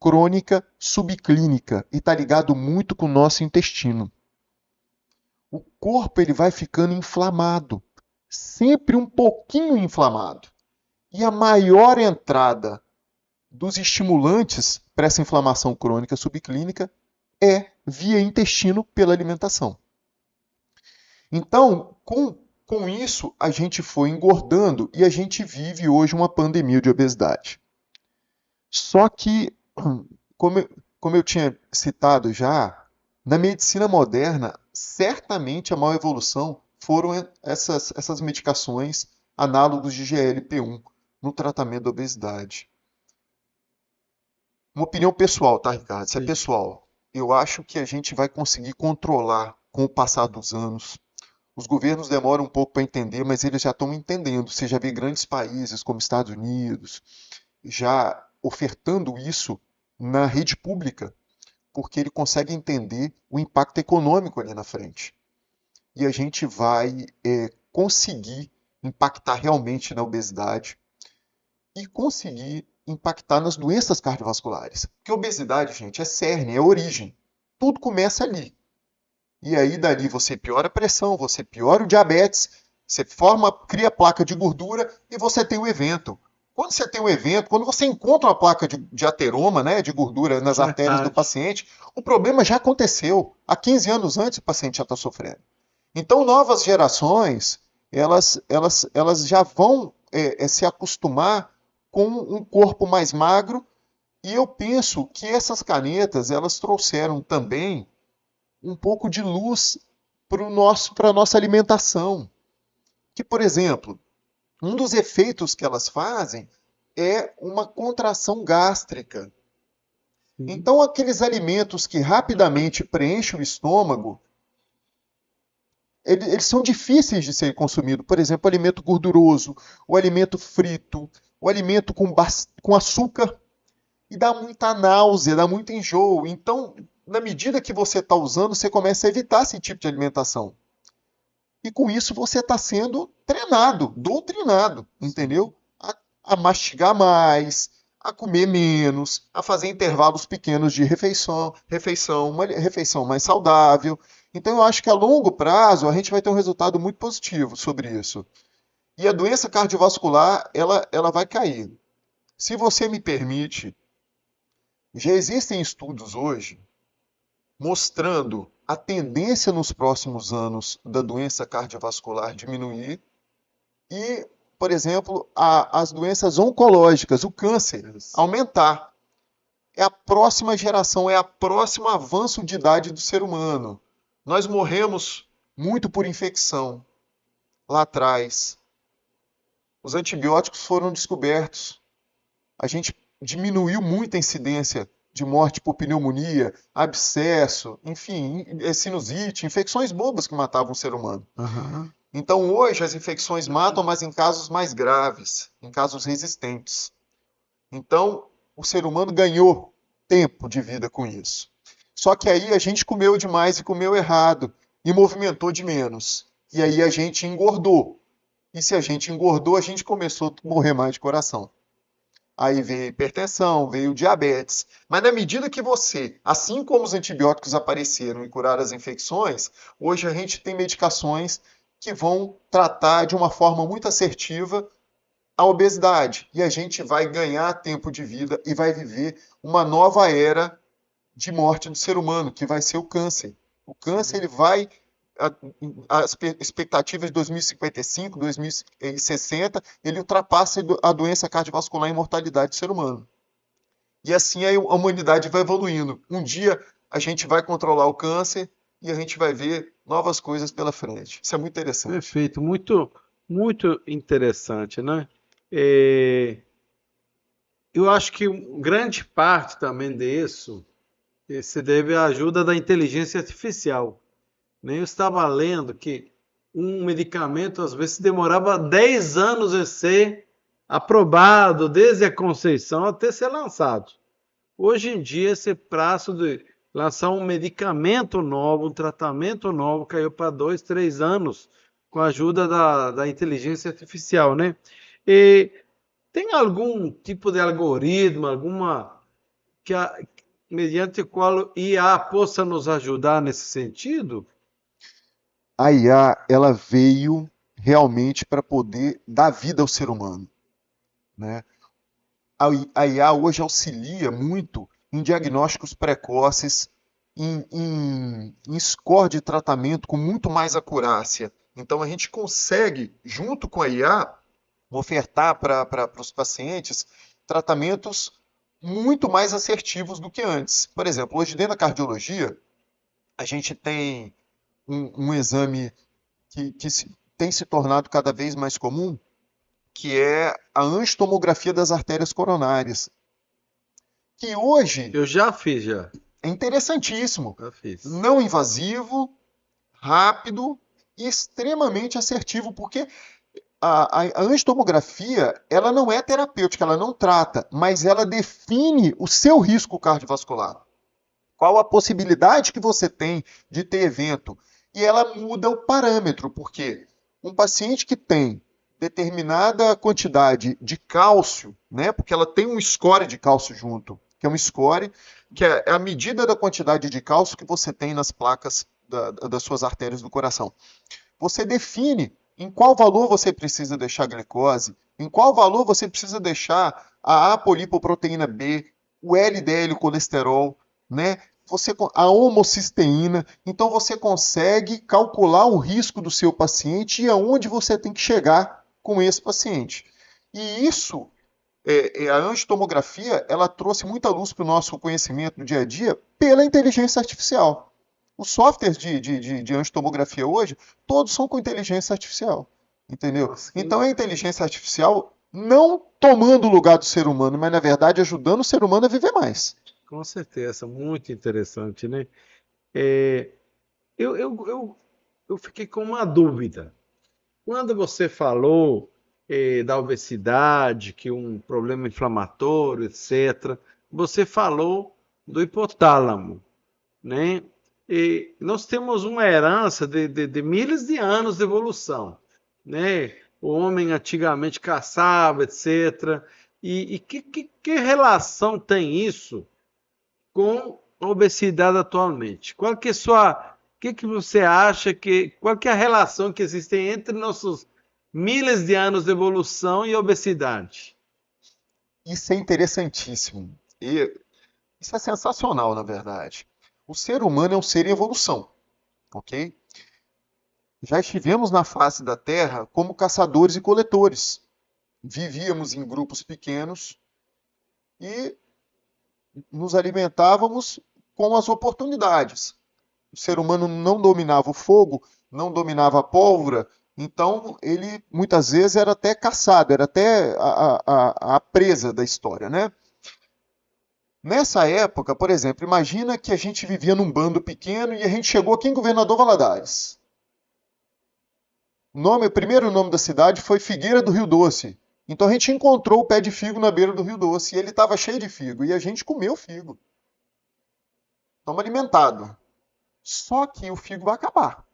crônica subclínica e está ligado muito com o nosso intestino. O corpo ele vai ficando inflamado, sempre um pouquinho inflamado. E a maior entrada dos estimulantes para essa inflamação crônica subclínica é via intestino pela alimentação. Então, com isso, a gente foi engordando e a gente vive hoje uma pandemia de obesidade. Só que, como eu tinha citado já, na medicina moderna, certamente a maior evolução foram essas medicações análogos de GLP-1 no tratamento da obesidade. Uma opinião pessoal, tá, Ricardo? Isso é Sim. pessoal. Eu acho que a gente vai conseguir controlar com o passar dos anos. Os governos demoram um pouco para entender, mas eles já estão entendendo. Você já vê grandes países como Estados Unidos já ofertando isso na rede pública, porque ele consegue entender o impacto econômico ali na frente. E a gente vai conseguir impactar realmente na obesidade e conseguir impactar nas doenças cardiovasculares. Porque a obesidade, gente, é cerne, é origem. Tudo começa ali. E aí dali você piora a pressão, você piora o diabetes, você cria placa de gordura e você tem o evento. Quando você tem um evento, quando você encontra uma placa de ateroma, né, de gordura nas artérias do paciente, o problema já aconteceu. Há 15 anos antes o paciente já está sofrendo. Então, novas gerações, elas já vão se acostumar com um corpo mais magro, e eu penso que essas canetas, elas trouxeram também um pouco de luz para a nossa alimentação. Que, por exemplo, um dos efeitos que elas fazem é uma contração gástrica. Então, aqueles alimentos que rapidamente preenchem o estômago, eles são difíceis de ser consumidos. Por exemplo, o alimento gorduroso, o alimento frito, o alimento com açúcar, e dá muita náusea, dá muito enjoo. Então, na medida que você está usando, você começa a evitar esse tipo de alimentação. E com isso você está sendo treinado, doutrinado, entendeu? A mastigar mais, a comer menos, a fazer intervalos pequenos de refeição, uma refeição mais saudável. Então eu acho que a longo prazo a gente vai ter um resultado muito positivo sobre isso. E a doença cardiovascular, ela vai cair. Se você me permite, já existem estudos hoje mostrando a tendência nos próximos anos da doença cardiovascular diminuir e, por exemplo, as doenças oncológicas, o câncer, aumentar. É a próxima geração, é o próximo avanço de idade do ser humano. Nós morremos muito por infecção lá atrás. Os antibióticos foram descobertos. A gente diminuiu muito a incidência de morte por pneumonia, abscesso, enfim, sinusite, infecções bobas que matavam o ser humano. Uhum. Então hoje as infecções matam, mas em casos mais graves, em casos resistentes. Então o ser humano ganhou tempo de vida com isso. Só que aí a gente comeu demais e comeu errado e movimentou de menos. E aí a gente engordou. E se a gente engordou, a gente começou a morrer mais de coração. Aí veio a hipertensão, veio o diabetes. Mas na medida que você, assim como os antibióticos apareceram e curaram as infecções, hoje a gente tem medicações que vão tratar de uma forma muito assertiva a obesidade. E a gente vai ganhar tempo de vida e vai viver uma nova era de morte do ser humano, que vai ser o câncer. O câncer ele vai as expectativas de 2055, 2060, ele ultrapassa a doença cardiovascular e mortalidade do ser humano. E assim a humanidade vai evoluindo. Um dia a gente vai controlar o câncer e a gente vai ver novas coisas pela frente. Isso é muito interessante. Perfeito, muito, muito interessante, né? Eu acho que grande parte também disso se deve à ajuda da inteligência artificial. Eu estava lendo que um medicamento às vezes demorava 10 anos a ser aprovado desde a conceição até ser lançado. Hoje em dia, esse prazo de lançar um medicamento novo, um tratamento novo, caiu para 2, 3 anos, com a ajuda da inteligência artificial, né? E tem algum tipo de algoritmo, que mediante o qual IA possa nos ajudar nesse sentido? A IA, ela veio realmente para poder dar vida ao ser humano, né? A IA hoje auxilia muito em diagnósticos precoces, em score de tratamento com muito mais acurácia. Então a gente consegue, junto com a IA, ofertar para os pacientes tratamentos muito mais assertivos do que antes. Por exemplo, hoje dentro da cardiologia, a gente tem um exame que tem se tornado cada vez mais comum, que é a angiotomografia das artérias coronárias, que hoje Eu já fiz, já. é interessantíssimo, Já fiz. não invasivo, rápido e extremamente assertivo, porque a angiotomografia, ela não é terapêutica, ela não trata, mas ela define o seu risco cardiovascular. Qual a possibilidade que você tem de ter evento? E ela muda o parâmetro, porque um paciente que tem determinada quantidade de cálcio, né, porque ela tem um score de cálcio junto, que é um score, que é a medida da quantidade de cálcio que você tem nas placas das suas artérias do coração. Você define em qual valor você precisa deixar a glicose, em qual valor você precisa deixar a apolipoproteína B, o LDL, o colesterol, né? A homocisteína. Então você consegue calcular o risco do seu paciente e aonde você tem que chegar com esse paciente. E isso, a angiotomografia, ela trouxe muita luz para o nosso conhecimento do dia a dia pela inteligência artificial. Os softwares de angiotomografia hoje, todos são com inteligência artificial. Entendeu? Nossa, Então a inteligência artificial não tomando o lugar do ser humano, mas na verdade ajudando o ser humano a viver mais. com certeza, muito interessante, né? É, eu fiquei com uma dúvida. Quando você falou da obesidade, que um problema inflamatório, etc., você falou do hipotálamo, né? E nós temos uma herança de milhares de anos de evolução, né? O homem antigamente caçava, etc. E que relação tem isso com a obesidade atualmente? Que você acha qual que é a relação que existe entre nossos milhares de anos de evolução e obesidade? Isso é interessantíssimo. E isso é sensacional, na verdade. O ser humano é um ser em evolução, ok? Já estivemos na face da Terra como caçadores e coletores. Vivíamos em grupos pequenos e nos alimentávamos com as oportunidades. O ser humano não dominava o fogo, não dominava a pólvora, então ele muitas vezes era até caçado, era até a presa da história, né? Nessa época, por exemplo, imagina que a gente vivia num bando pequeno e a gente chegou aqui em Governador Valadares. O primeiro nome da cidade foi Figueira do Rio Doce. Então a gente encontrou o pé de figo na beira do Rio Doce e ele estava cheio de figo e a gente comeu figo. Estamos alimentados. Só que o figo vai acabar.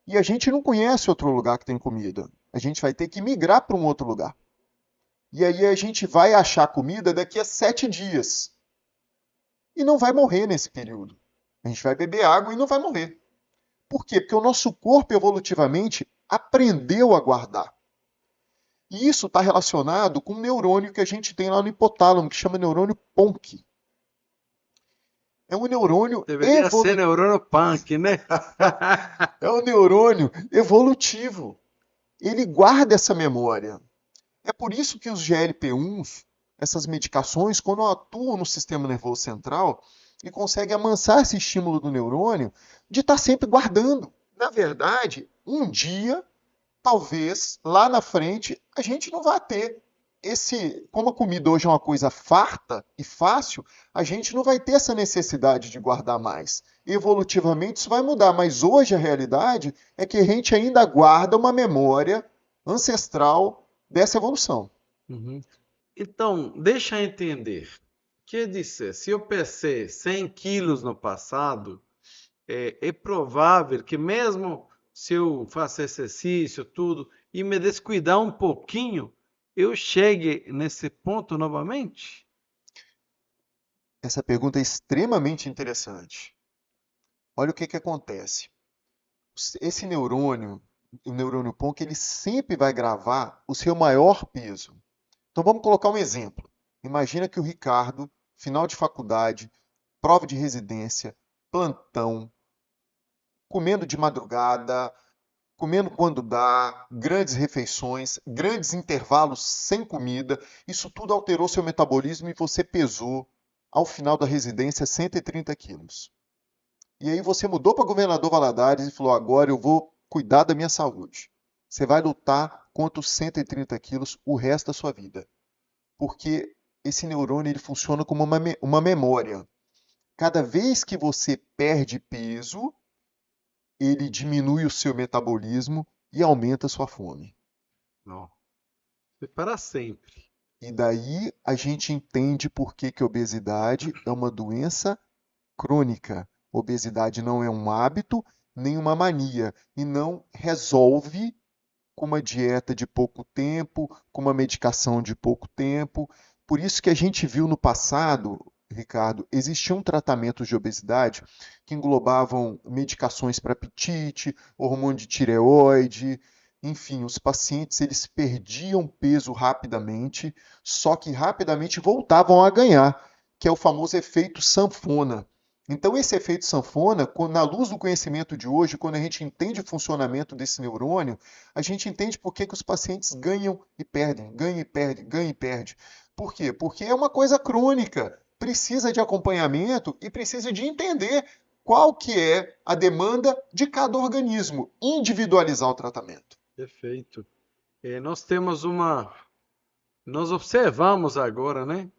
E a gente não conhece outro lugar que tem comida. A gente vai ter que migrar para um outro lugar. E aí a gente vai achar comida daqui a 7 dias. E não vai morrer nesse período. A gente vai beber água e não vai morrer. Por quê? Porque o nosso corpo evolutivamente aprendeu a guardar. E isso está relacionado com um neurônio que a gente tem lá no hipotálamo, que chama neurônio PONC. É um neurônio Deveria ser neurônio punk, né? É um neurônio evolutivo. Ele guarda essa memória. É por isso que os GLP-1s, essas medicações, quando atuam no sistema nervoso central e conseguem amansar esse estímulo do neurônio, de estar sempre guardando. Na verdade, um dia, talvez, lá na frente, a gente não vai ter como a comida hoje é uma coisa farta e fácil, a gente não vai ter essa necessidade de guardar mais. Evolutivamente isso vai mudar, mas hoje a realidade é que a gente ainda guarda uma memória ancestral dessa evolução. Uhum. Então, deixa eu entender. Quer dizer, se eu pesei 100 quilos no passado, é provável que mesmo se eu faço exercício, tudo, e me descuidar um pouquinho, eu chegue nesse ponto novamente? Essa pergunta é extremamente interessante. Olha o que que acontece. Esse neurônio, o neurônio Ponck, ele sempre vai gravar o seu maior peso. Então vamos colocar um exemplo. Imagina que o Ricardo, final de faculdade, prova de residência, plantão, comendo de madrugada, comendo quando dá, grandes refeições, grandes intervalos sem comida, isso tudo alterou seu metabolismo e você pesou, ao final da residência, 130 quilos. E aí você mudou para Governador Valadares e falou: agora eu vou cuidar da minha saúde. Você vai lutar contra os 130 quilos o resto da sua vida. Porque esse neurônio ele funciona como uma memória. Cada vez que você perde peso, ele diminui o seu metabolismo e aumenta a sua fome. Não. É para sempre. E daí a gente entende por que que a obesidade é uma doença crônica. Obesidade não é um hábito nem uma mania e não resolve com uma dieta de pouco tempo, com uma medicação de pouco tempo. Por isso que a gente viu no passado, Ricardo, existiam tratamentos de obesidade que englobavam medicações para apetite, hormônio de tireoide, enfim, os pacientes eles perdiam peso rapidamente, só que rapidamente voltavam a ganhar, que é o famoso efeito sanfona. Então, esse efeito sanfona, na luz do conhecimento de hoje, quando a gente entende o funcionamento desse neurônio, a gente entende por que que os pacientes ganham e perdem, ganham e perdem, ganham e perdem. Por quê? Porque é uma coisa crônica, precisa de acompanhamento e precisa de entender qual que é a demanda de cada organismo, individualizar o tratamento. Perfeito. Nós temos uma. Nós observamos agora, né?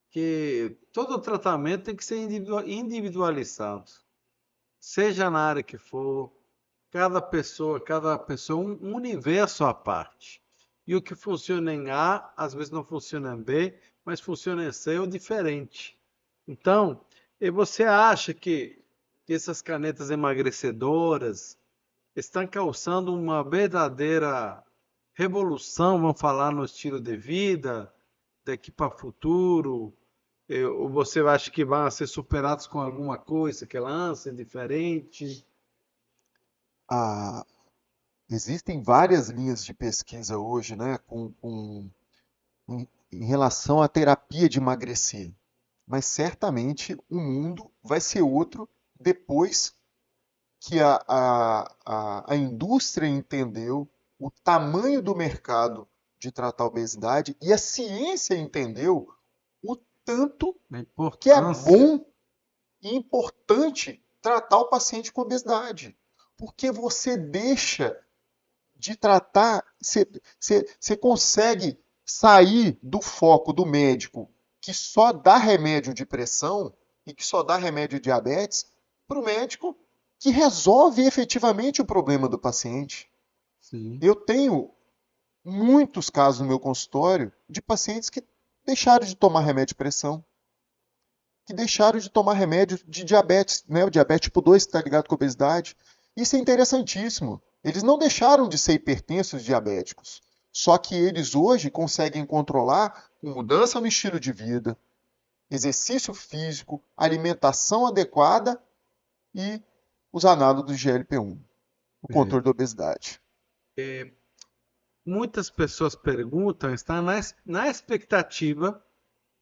Que todo tratamento tem que ser individualizado. Seja na área que for, cada pessoa um universo à parte. E o que funciona em A, às vezes não funciona em B, mas funciona em C ou diferente. Então, e você acha que essas canetas emagrecedoras estão causando uma verdadeira revolução, vamos falar, no estilo de vida, daqui para o futuro? Ou você acha que vão ser superados com alguma coisa que lancem diferente? Ah, existem várias linhas de pesquisa hoje, né, em relação à terapia de emagrecer, mas certamente o mundo vai ser outro depois que a indústria entendeu o tamanho do mercado de tratar a obesidade e a ciência entendeu o tanto A que é importância. bom e importante tratar o paciente com obesidade. Porque você deixa de tratar, você consegue sair do foco do médico que só dá remédio de pressão e que só dá remédio de diabetes para o médico que resolve efetivamente o problema do paciente. Sim. Eu tenho muitos casos no meu consultório de pacientes que deixaram de tomar remédio de pressão, que deixaram de tomar remédio de diabetes, né? O diabetes tipo 2 que está ligado com a obesidade. Isso é interessantíssimo. Eles não deixaram de ser hipertensos diabéticos. Só que eles hoje conseguem controlar com mudança no estilo de vida, exercício físico, alimentação adequada e os análogos de GLP-1, o É. controle da obesidade. Muitas pessoas perguntam, estão na expectativa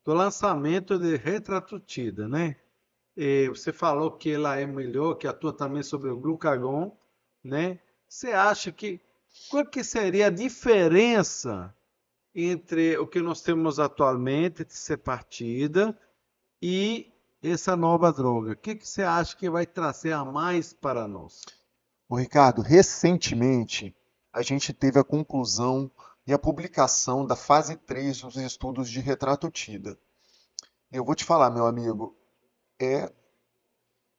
do lançamento de Retratutida, né? Você falou que ela é melhor, que atua também sobre o glucagon, né? Você acha que qual que seria a diferença entre o que nós temos atualmente de ser partida e essa nova droga? O que que você acha que vai trazer a mais para nós? Ô, Ricardo, recentemente a gente teve a conclusão e a publicação da fase 3 dos estudos de retratutida. Eu vou te falar, meu amigo, é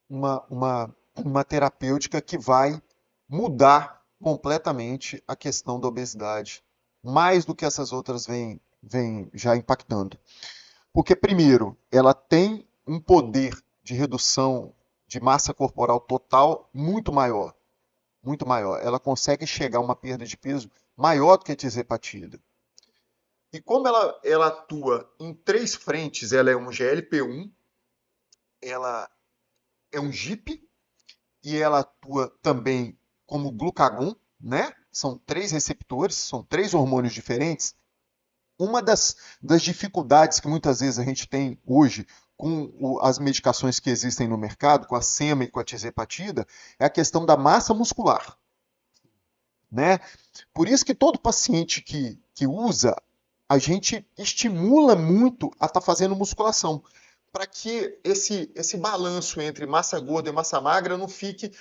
uma terapêutica que vai mudar completamente a questão da obesidade mais do que essas outras vêm já impactando. Porque, primeiro, ela tem um poder de redução de massa corporal total muito maior. Muito maior. Ela consegue chegar a uma perda de peso maior do que a tirzepatida. E como ela atua em 3 frentes, ela é um GLP-1, ela é um GIP e ela atua também como glucagon, né? São 3 receptores, são 3 hormônios diferentes. Uma das dificuldades que muitas vezes a gente tem hoje com as medicações que existem no mercado, com a sema e com a tirzepatida, é a questão da massa muscular, né? Por isso que todo paciente que usa, a gente estimula muito a estar fazendo musculação, para que esse balanço entre massa gorda e massa magra não fique,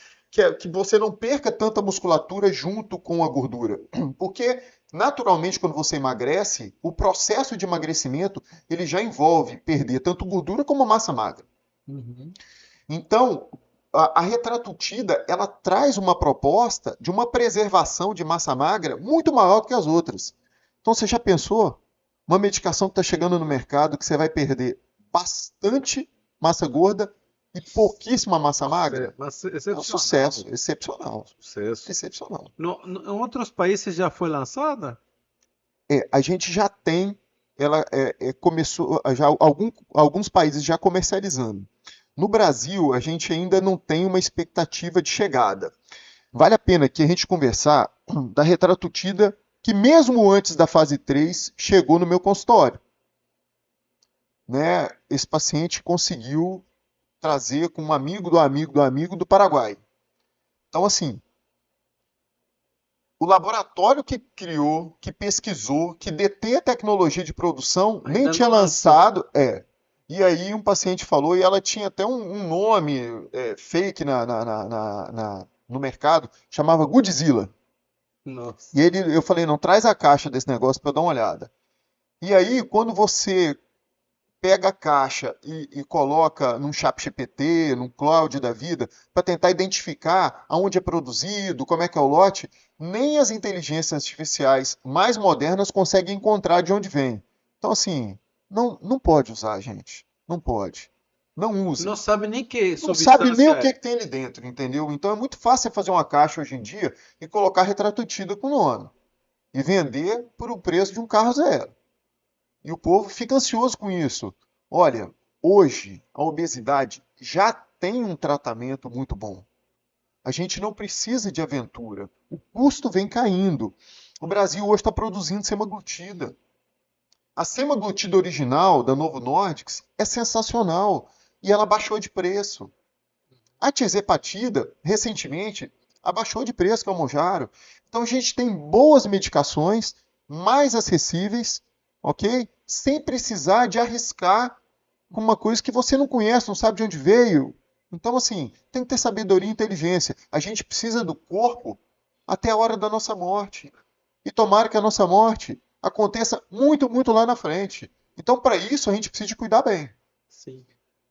que você não perca tanta musculatura junto com a gordura. Porque, naturalmente, quando você emagrece, o processo de emagrecimento ele já envolve perder tanto gordura como massa magra. Uhum. Então, a retratutida, ela traz uma proposta de uma preservação de massa magra muito maior do que as outras. Então, você já pensou? Uma medicação que está chegando no mercado que você vai perder bastante massa gorda e pouquíssima massa magra? Mas É um excepcional. sucesso, excepcional, Sucesso. excepcional. Em outros países já foi lançada? A gente já tem, ela começou, já alguns países já comercializando. No Brasil, a gente ainda não tem uma expectativa de chegada. Vale a pena aqui a gente conversar da retratutida que mesmo antes da fase 3 chegou no meu consultório. Né? Esse paciente conseguiu trazer com um amigo do amigo do amigo do Paraguai. Então, assim, o laboratório que criou, que pesquisou, que detém a tecnologia de produção, Ainda nem tinha não lançou. lançado. E aí um paciente falou, e ela tinha até um nome fake no mercado, chamava Godzilla. Nossa. E eu falei, não, traz a caixa desse negócio para eu dar uma olhada. E aí, quando você pega a caixa e coloca num ChatGPT, num Cloud da vida, para tentar identificar aonde é produzido, como é que é o lote, nem as inteligências artificiais mais modernas conseguem encontrar de onde vem. Então, assim, não pode usar, gente. Não pode. Não use. Não sabe nem que Não sabe nem substância o que, é. que tem ali dentro, entendeu? Então é muito fácil você fazer uma caixa hoje em dia e colocar retratutida com nome e vender por o preço de um carro zero. E o povo fica ansioso com isso. Olha, hoje a obesidade já tem um tratamento muito bom. A gente não precisa de aventura. O custo vem caindo. O Brasil hoje está produzindo semaglutida. A semaglutida original da Novo Nordics é sensacional e ela baixou de preço. A tirzepatida, recentemente, abaixou de preço com a Mounjaro. Então a gente tem boas medicações, mais acessíveis, ok? Sem precisar de arriscar com uma coisa que você não conhece, não sabe de onde veio. Então, assim, tem que ter sabedoria e inteligência. A gente precisa do corpo até a hora da nossa morte. E tomara que a nossa morte aconteça muito, muito lá na frente. Então, para isso, a gente precisa de cuidar bem. Sim.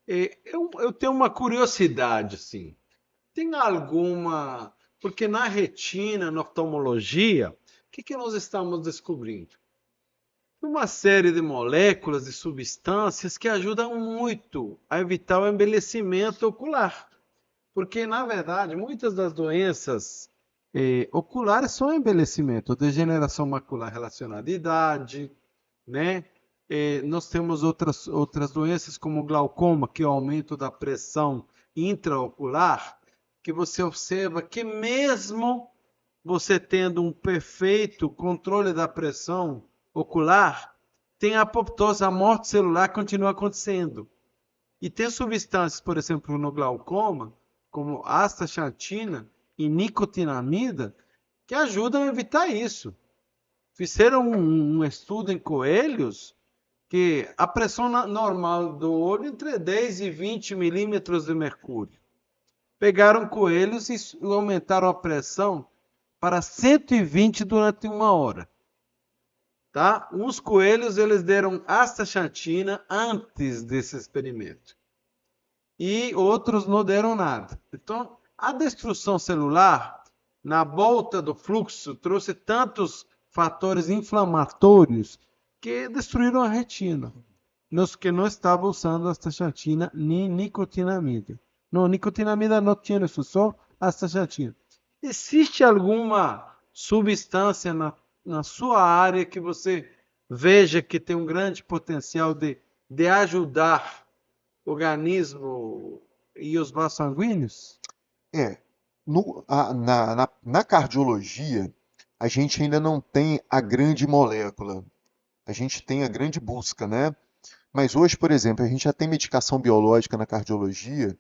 Eu tenho uma curiosidade, assim. Tem alguma. Porque na retina, na oftalmologia, o que nós estamos descobrindo? Uma série de moléculas e substâncias que ajudam muito a evitar o envelhecimento ocular. Porque, na verdade, muitas das doenças oculares são envelhecimento, degeneração macular relacionada à idade, né? Nós temos outras doenças como o glaucoma, que é o aumento da pressão intraocular, que você observa que mesmo você tendo um perfeito controle da pressão ocular, tem a apoptose, a morte celular continua acontecendo. E tem substâncias, por exemplo, no glaucoma, como astaxantina e nicotinamida, que ajudam a evitar isso. Fizeram um estudo em coelhos que a pressão normal do olho entre 10 e 20 milímetros de mercúrio. Pegaram coelhos e aumentaram a pressão para 120 durante 1 hora. Tá? Uns coelhos eles deram astaxantina antes desse experimento. E outros não deram nada. Então, a destruição celular, na volta do fluxo, trouxe tantos fatores inflamatórios que destruíram a retina. Nos que não estavam usando astaxantina nem nicotinamida. Não, nicotinamida não tinha isso, só astaxantina. Existe alguma substância na sua área que você veja que tem um grande potencial de ajudar o organismo e os vasos sanguíneos? É, na cardiologia, a gente ainda não tem a grande molécula, a gente tem a grande busca, né? Mas hoje, por exemplo, a gente já tem medicação biológica na cardiologia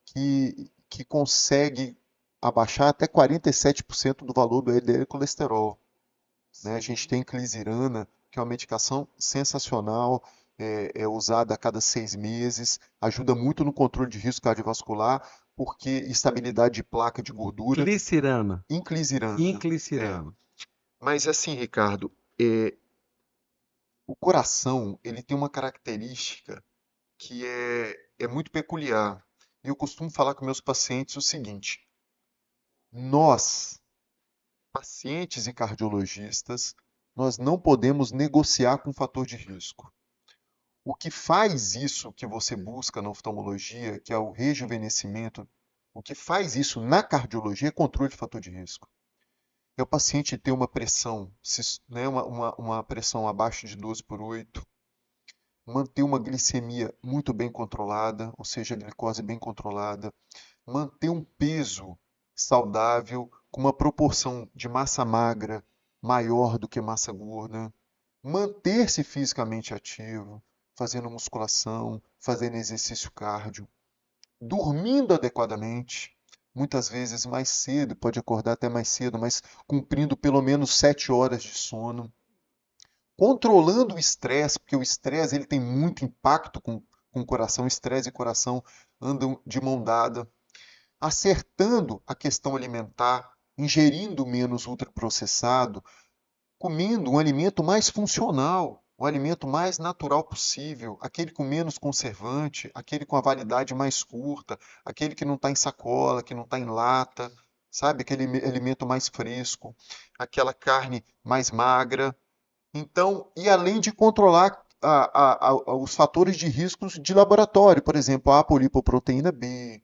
que consegue abaixar até 47% do valor do LDL colesterol, né? A gente tem inclisiran, que é uma medicação sensacional, é usada a cada 6 meses, ajuda muito no controle de risco cardiovascular, porque estabilidade de placa de gordura, Glicirana. inclisiran. É. Inclisiran. Mas assim, Ricardo, o coração ele tem uma característica que é muito peculiar. Eu costumo falar com meus pacientes o seguinte: nós, pacientes e cardiologistas, nós não podemos negociar com o fator de risco. O que faz isso que você busca na oftalmologia, que é o rejuvenescimento, o que faz isso na cardiologia é controle de fator de risco. É o paciente ter uma pressão, né, uma pressão abaixo de 12/8, manter uma glicemia muito bem controlada, ou seja, a glicose bem controlada, manter um peso saudável com uma proporção de massa magra maior do que massa gorda, manter-se fisicamente ativo, fazendo musculação, fazendo exercício cardio, dormindo adequadamente, muitas vezes mais cedo, pode acordar até mais cedo, mas cumprindo pelo menos 7 horas de sono, controlando o estresse, porque o estresse ele tem muito impacto com o coração, estresse e coração andam de mão dada, acertando a questão alimentar, ingerindo menos ultraprocessado, comendo um alimento mais funcional, o alimento mais natural possível, aquele com menos conservante, aquele com a validade mais curta, aquele que não está em sacola, que não está em lata, sabe? Aquele alimento mais fresco, aquela carne mais magra. Então, e além de controlar os fatores de riscos de laboratório, por exemplo, a apolipoproteína B,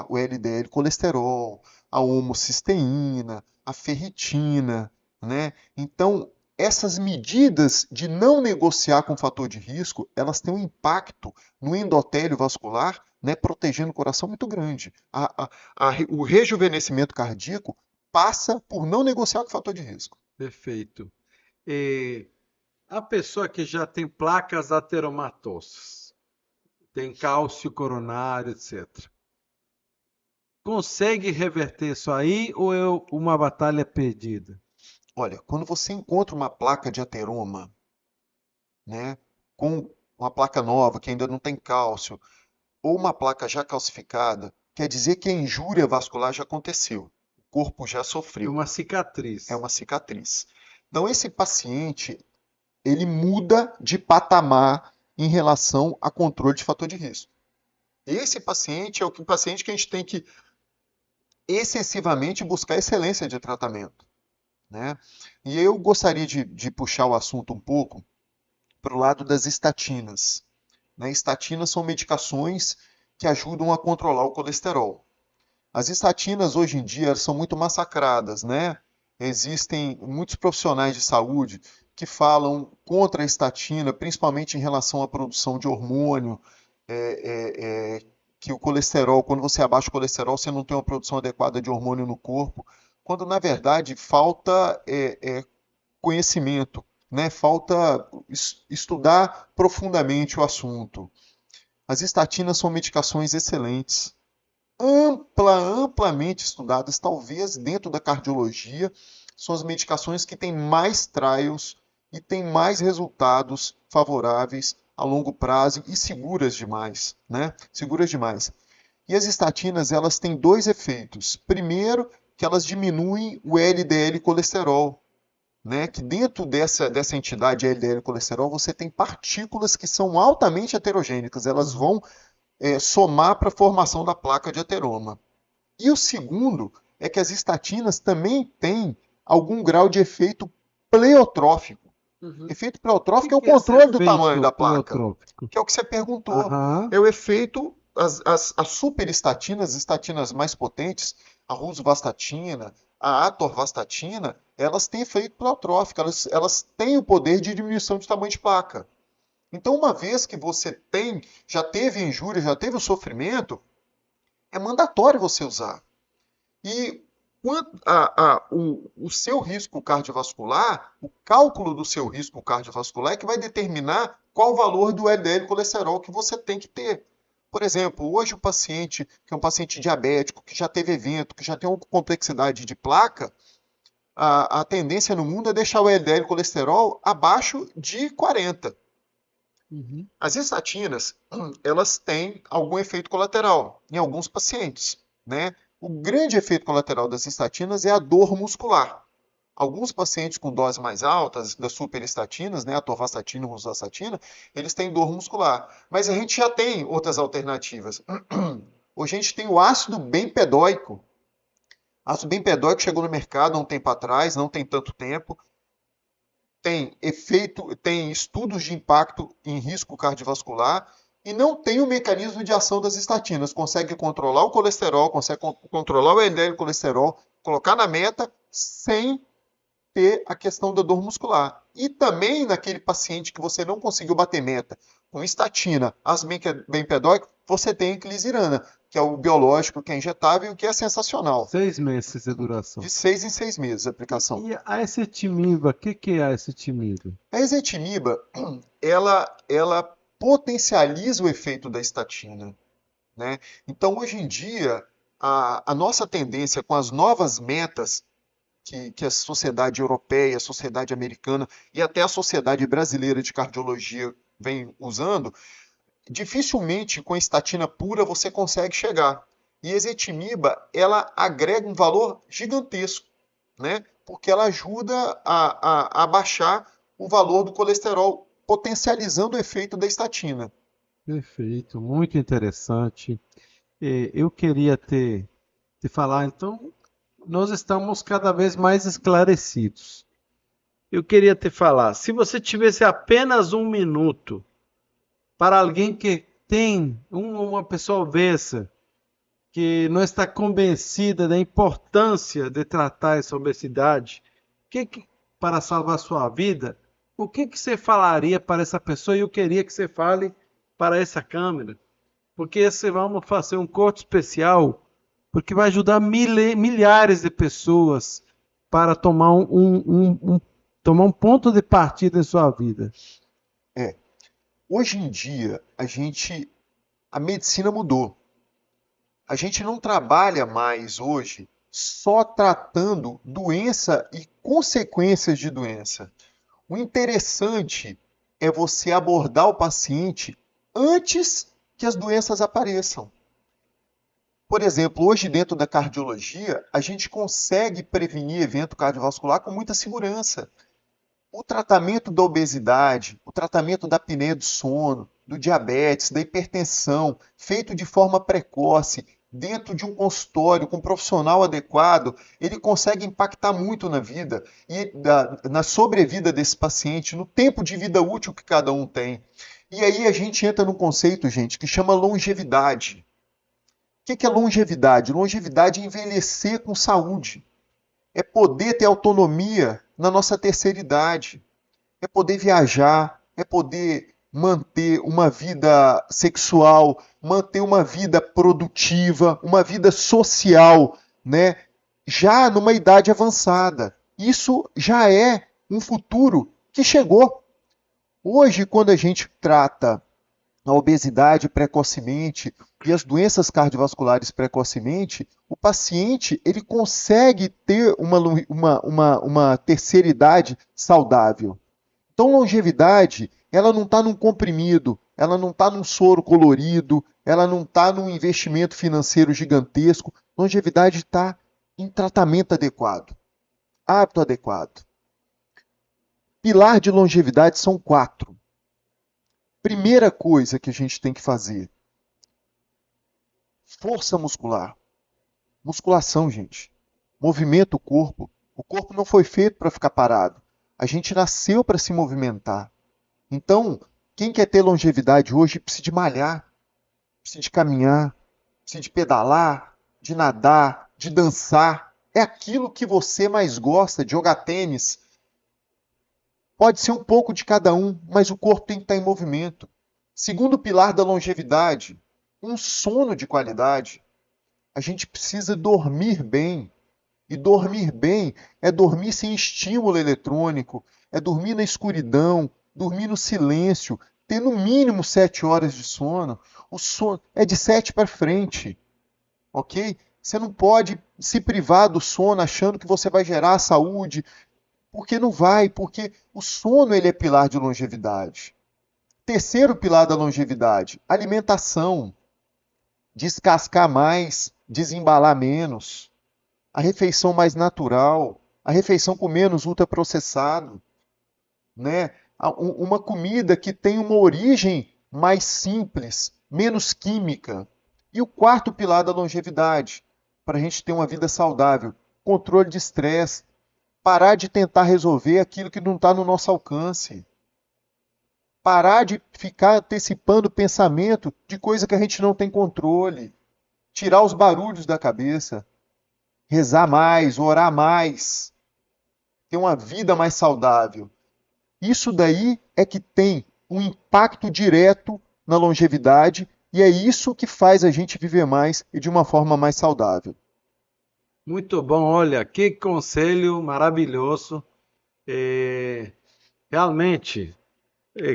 o LDL colesterol, a homocisteína, a ferritina, né? Então, essas medidas de não negociar com o fator de risco, elas têm um impacto no endotélio vascular, né, protegendo o coração muito grande. O rejuvenescimento cardíaco passa por não negociar com o fator de risco. Perfeito. E a pessoa que já tem placas ateromatosas, tem cálcio coronário, etc. Consegue reverter isso aí ou é uma batalha perdida? Olha, quando você encontra uma placa de ateroma, né, com uma placa nova que ainda não tem cálcio, ou uma placa já calcificada, quer dizer que a injúria vascular já aconteceu, o corpo já É sofreu, uma cicatriz. é uma cicatriz. Então esse paciente, ele muda de patamar em relação a controle de fator de risco. Esse paciente é o paciente que a gente tem que excessivamente buscar excelência de tratamento, né? E eu gostaria de puxar o assunto um pouco para o lado das estatinas, né? Estatinas são medicações que ajudam a controlar o colesterol. As estatinas hoje em dia são muito massacradas, né? Existem muitos profissionais de saúde que falam contra a estatina, principalmente em relação à produção de hormônio, que o colesterol, quando você abaixa o colesterol, você não tem uma produção adequada de hormônio no corpo, quando na verdade falta conhecimento, né? Falta estudar profundamente o assunto. As estatinas são medicações excelentes, amplamente estudadas, talvez dentro da cardiologia, são as medicações que têm mais trials e têm mais resultados favoráveis a longo prazo e seguras demais, né? Seguras demais. E as estatinas, elas têm dois efeitos. Primeiro, que elas diminuem o LDL colesterol, né? Que dentro dessa entidade LDL colesterol, você tem partículas que são altamente heterogênicas, elas vão somar para a formação da placa de ateroma. E o segundo é que as estatinas também têm algum grau de efeito pleiotrófico. Uhum. Efeito pleiotrófico é o Que esse controle do efeito tamanho da placa, pleiotrópico? que é o que você perguntou. Aham. É o efeito, as superestatinas, as estatinas mais potentes, a rosuvastatina, a atorvastatina, elas têm efeito pleiotrófico, elas têm o poder de diminuição de tamanho de placa. Então, uma vez que você já teve a injúria, já teve o sofrimento, é mandatório você usar. E o seu risco cardiovascular, o cálculo do seu risco cardiovascular é que vai determinar qual o valor do LDL colesterol que você tem que ter. Por exemplo, hoje o paciente, que é um paciente diabético, que já teve evento, que já tem uma complexidade de placa, a tendência no mundo é deixar o LDL colesterol abaixo de 40. Uhum. As estatinas, elas têm algum efeito colateral em alguns pacientes, né? O grande efeito colateral das estatinas é a dor muscular. Alguns pacientes com doses mais altas das superestatinas, né, atorvastatina, rosuvastatina, eles têm dor muscular. Mas a gente já tem outras alternativas. Hoje a gente tem o ácido bempedóico. O ácido bempedóico chegou no mercado há um tempo atrás, não tem tanto tempo. Tem estudos de impacto em risco cardiovascular e não tem o mecanismo de ação das estatinas. Consegue controlar o colesterol, consegue controlar o LDL colesterol, colocar na meta sem ter a questão da dor muscular. E também naquele paciente que você não conseguiu bater meta com estatina, ácido bempedóico, você tem inclisiran, que é o biológico, que é injetável e que é sensacional. 6 meses de duração. De 6 em 6 meses a aplicação. E a ezetimiba, o que é a ezetimiba? A ezetimiba, ela potencializa o efeito da estatina, né? Então, hoje em dia, a nossa tendência com as novas metas que a sociedade europeia, a sociedade americana e até a sociedade brasileira de cardiologia vem usando, dificilmente com a estatina pura você consegue chegar. E a ezetimiba, ela agrega um valor gigantesco, né? Porque ela ajuda a baixar o valor do colesterol, potencializando o efeito da estatina. Perfeito, muito interessante. Eu queria te falar, então, nós estamos cada vez mais esclarecidos. Eu queria te falar, se você tivesse apenas 1 minuto para alguém que tem uma pessoa obesa, que não está convencida da importância de tratar essa obesidade, para salvar sua vida, o que você falaria para essa pessoa? E eu queria que você fale para essa câmera, porque vamos fazer um corte especial, porque vai ajudar milhares de pessoas para tomar tomar um ponto de partida em sua vida. Hoje em dia, a medicina mudou. A gente não trabalha mais hoje só tratando doença e consequências de doença. O interessante é você abordar o paciente antes que as doenças apareçam. Por exemplo, hoje dentro da cardiologia, a gente consegue prevenir evento cardiovascular com muita segurança. O tratamento da obesidade, o tratamento da apneia do sono, do diabetes, da hipertensão, feito de forma precoce, dentro de um consultório com um profissional adequado, ele consegue impactar muito na vida e na sobrevida desse paciente, no tempo de vida útil que cada um tem. E aí a gente entra num conceito, gente, que chama longevidade. O que é longevidade? Longevidade é envelhecer com saúde. É poder ter autonomia na nossa terceira idade. É poder viajar, é poder manter uma vida sexual, manter uma vida produtiva, uma vida social, né? Já numa idade avançada. Isso já é um futuro que chegou. Hoje, quando a gente trata a obesidade precocemente e as doenças cardiovasculares precocemente, o paciente ele consegue ter uma terceira idade saudável. Então, longevidade, ela não está num comprimido, ela não está num soro colorido, ela não está num investimento financeiro gigantesco. Longevidade está em tratamento adequado, hábito adequado. Pilar de longevidade são 4. Primeira coisa que a gente tem que fazer: força muscular. Musculação, gente. Movimenta o corpo. O corpo não foi feito para ficar parado. A gente nasceu para se movimentar. Então, quem quer ter longevidade hoje precisa de malhar, precisa de caminhar, precisa de pedalar, de nadar, de dançar. É aquilo que você mais gosta, de jogar tênis. Pode ser um pouco de cada um, mas o corpo tem que estar em movimento. Segundo pilar da longevidade, um sono de qualidade. A gente precisa dormir bem. E dormir bem é dormir sem estímulo eletrônico, é dormir na escuridão, dormir no silêncio, ter no mínimo 7 horas de sono. O sono é de 7 para frente, ok? Você não pode se privar do sono achando que você vai gerar saúde, porque não vai, porque o sono ele é pilar de longevidade. Terceiro pilar da longevidade, alimentação. Descascar mais, desembalar menos. A refeição mais natural, a refeição com menos ultraprocessado, né? Uma comida que tem uma origem mais simples, menos química. E o quarto pilar da longevidade, para a gente ter uma vida saudável, controle de estresse, parar de tentar resolver aquilo que não está no nosso alcance. Parar de ficar antecipando o pensamento de coisa que a gente não tem controle. Tirar os barulhos da cabeça. Rezar mais, orar mais. Ter uma vida mais saudável. Isso daí é que tem um impacto direto na longevidade e é isso que faz a gente viver mais e de uma forma mais saudável. Muito bom, olha, que conselho maravilhoso. É, realmente,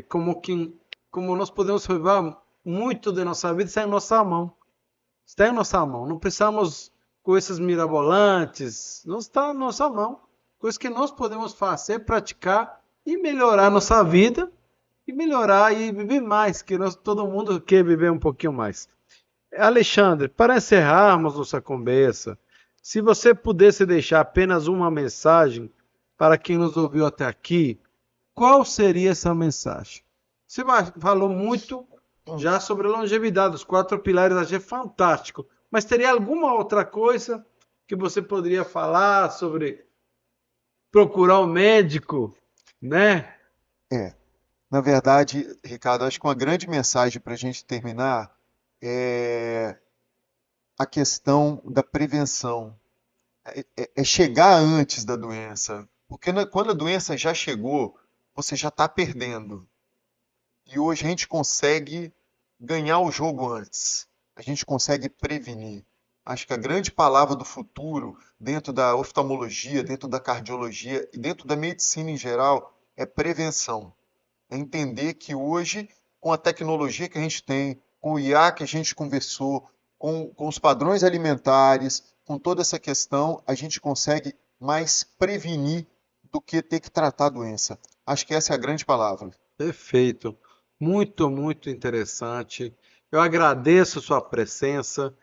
como nós podemos levar muito de nossa vida está em nossa mão. Está em nossa mão. Não precisamos coisas mirabolantes. Não está em nossa mão. Coisas que nós podemos fazer, praticar e melhorar nossa vida e melhorar e viver mais, que todo mundo quer viver um pouquinho mais. Alexandre, para encerrarmos nossa conversa, se você pudesse deixar apenas uma mensagem para quem nos ouviu até aqui, qual seria essa mensagem? Você falou muito já sobre a longevidade, os 4 pilares, achei fantástico. Mas teria alguma outra coisa que você poderia falar sobre procurar um médico, né? Na verdade, Ricardo, acho que uma grande mensagem para a gente terminar é a questão da prevenção. É chegar antes da doença. Porque quando a doença já chegou, você já está perdendo. E hoje a gente consegue ganhar o jogo antes. A gente consegue prevenir. Acho que a grande palavra do futuro, dentro da oftalmologia, dentro da cardiologia e dentro da medicina em geral, é prevenção. É entender que hoje, com a tecnologia que a gente tem, com o IA que a gente conversou, com os padrões alimentares, com toda essa questão, a gente consegue mais prevenir do que ter que tratar a doença. Acho que essa é a grande palavra. Perfeito. Muito, muito interessante. Eu agradeço a sua presença.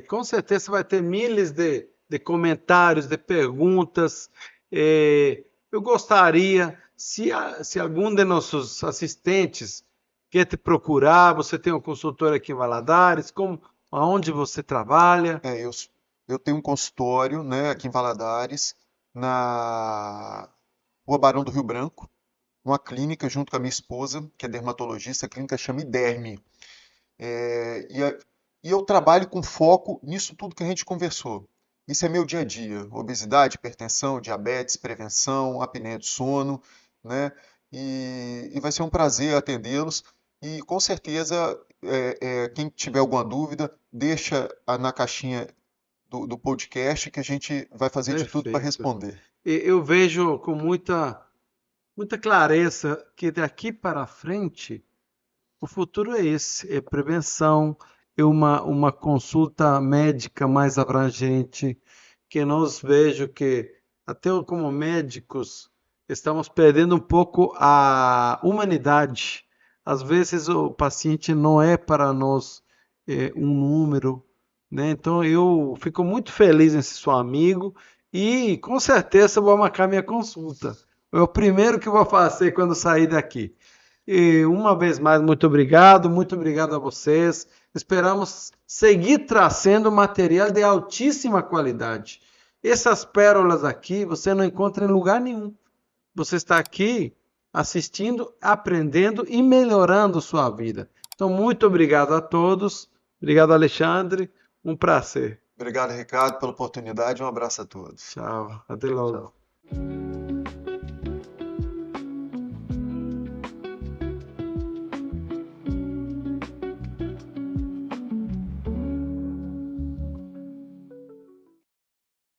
Com certeza vai ter milhares de comentários, de perguntas. Eu gostaria, se algum de nossos assistentes quer te procurar, você tem um consultor aqui em Valadares, aonde você trabalha? Eu tenho um consultório, né, aqui em Valadares, na Rua Barão do Rio Branco, numa clínica junto com a minha esposa, que é dermatologista, a clínica chama Iderme. E eu trabalho com foco nisso tudo que a gente conversou. Isso é meu dia a dia: obesidade, hipertensão, diabetes, prevenção, apneia do sono, né? E vai ser um prazer atendê-los. E com certeza, quem tiver alguma dúvida, deixa na caixinha do podcast que a gente vai fazer de tudo para Perfeito. responder. Eu vejo com muita clareza que daqui para frente o futuro é esse, é prevenção, é uma consulta médica mais abrangente, que nós vejo que até como médicos estamos perdendo um pouco a humanidade. Às vezes o paciente não é para nós um número, né? Então eu fico muito feliz em ser seu amigo e com certeza vou marcar minha consulta. É o primeiro que eu vou fazer quando sair daqui. E uma vez mais, muito obrigado a vocês. Esperamos seguir trazendo material de altíssima qualidade. Essas pérolas aqui você não encontra em lugar nenhum. Você está aqui assistindo, aprendendo e melhorando sua vida. Então, muito obrigado a todos. Obrigado, Alexandre. Um prazer. Obrigado, Ricardo, pela oportunidade. Um abraço a todos. Tchau. Até logo. Tchau.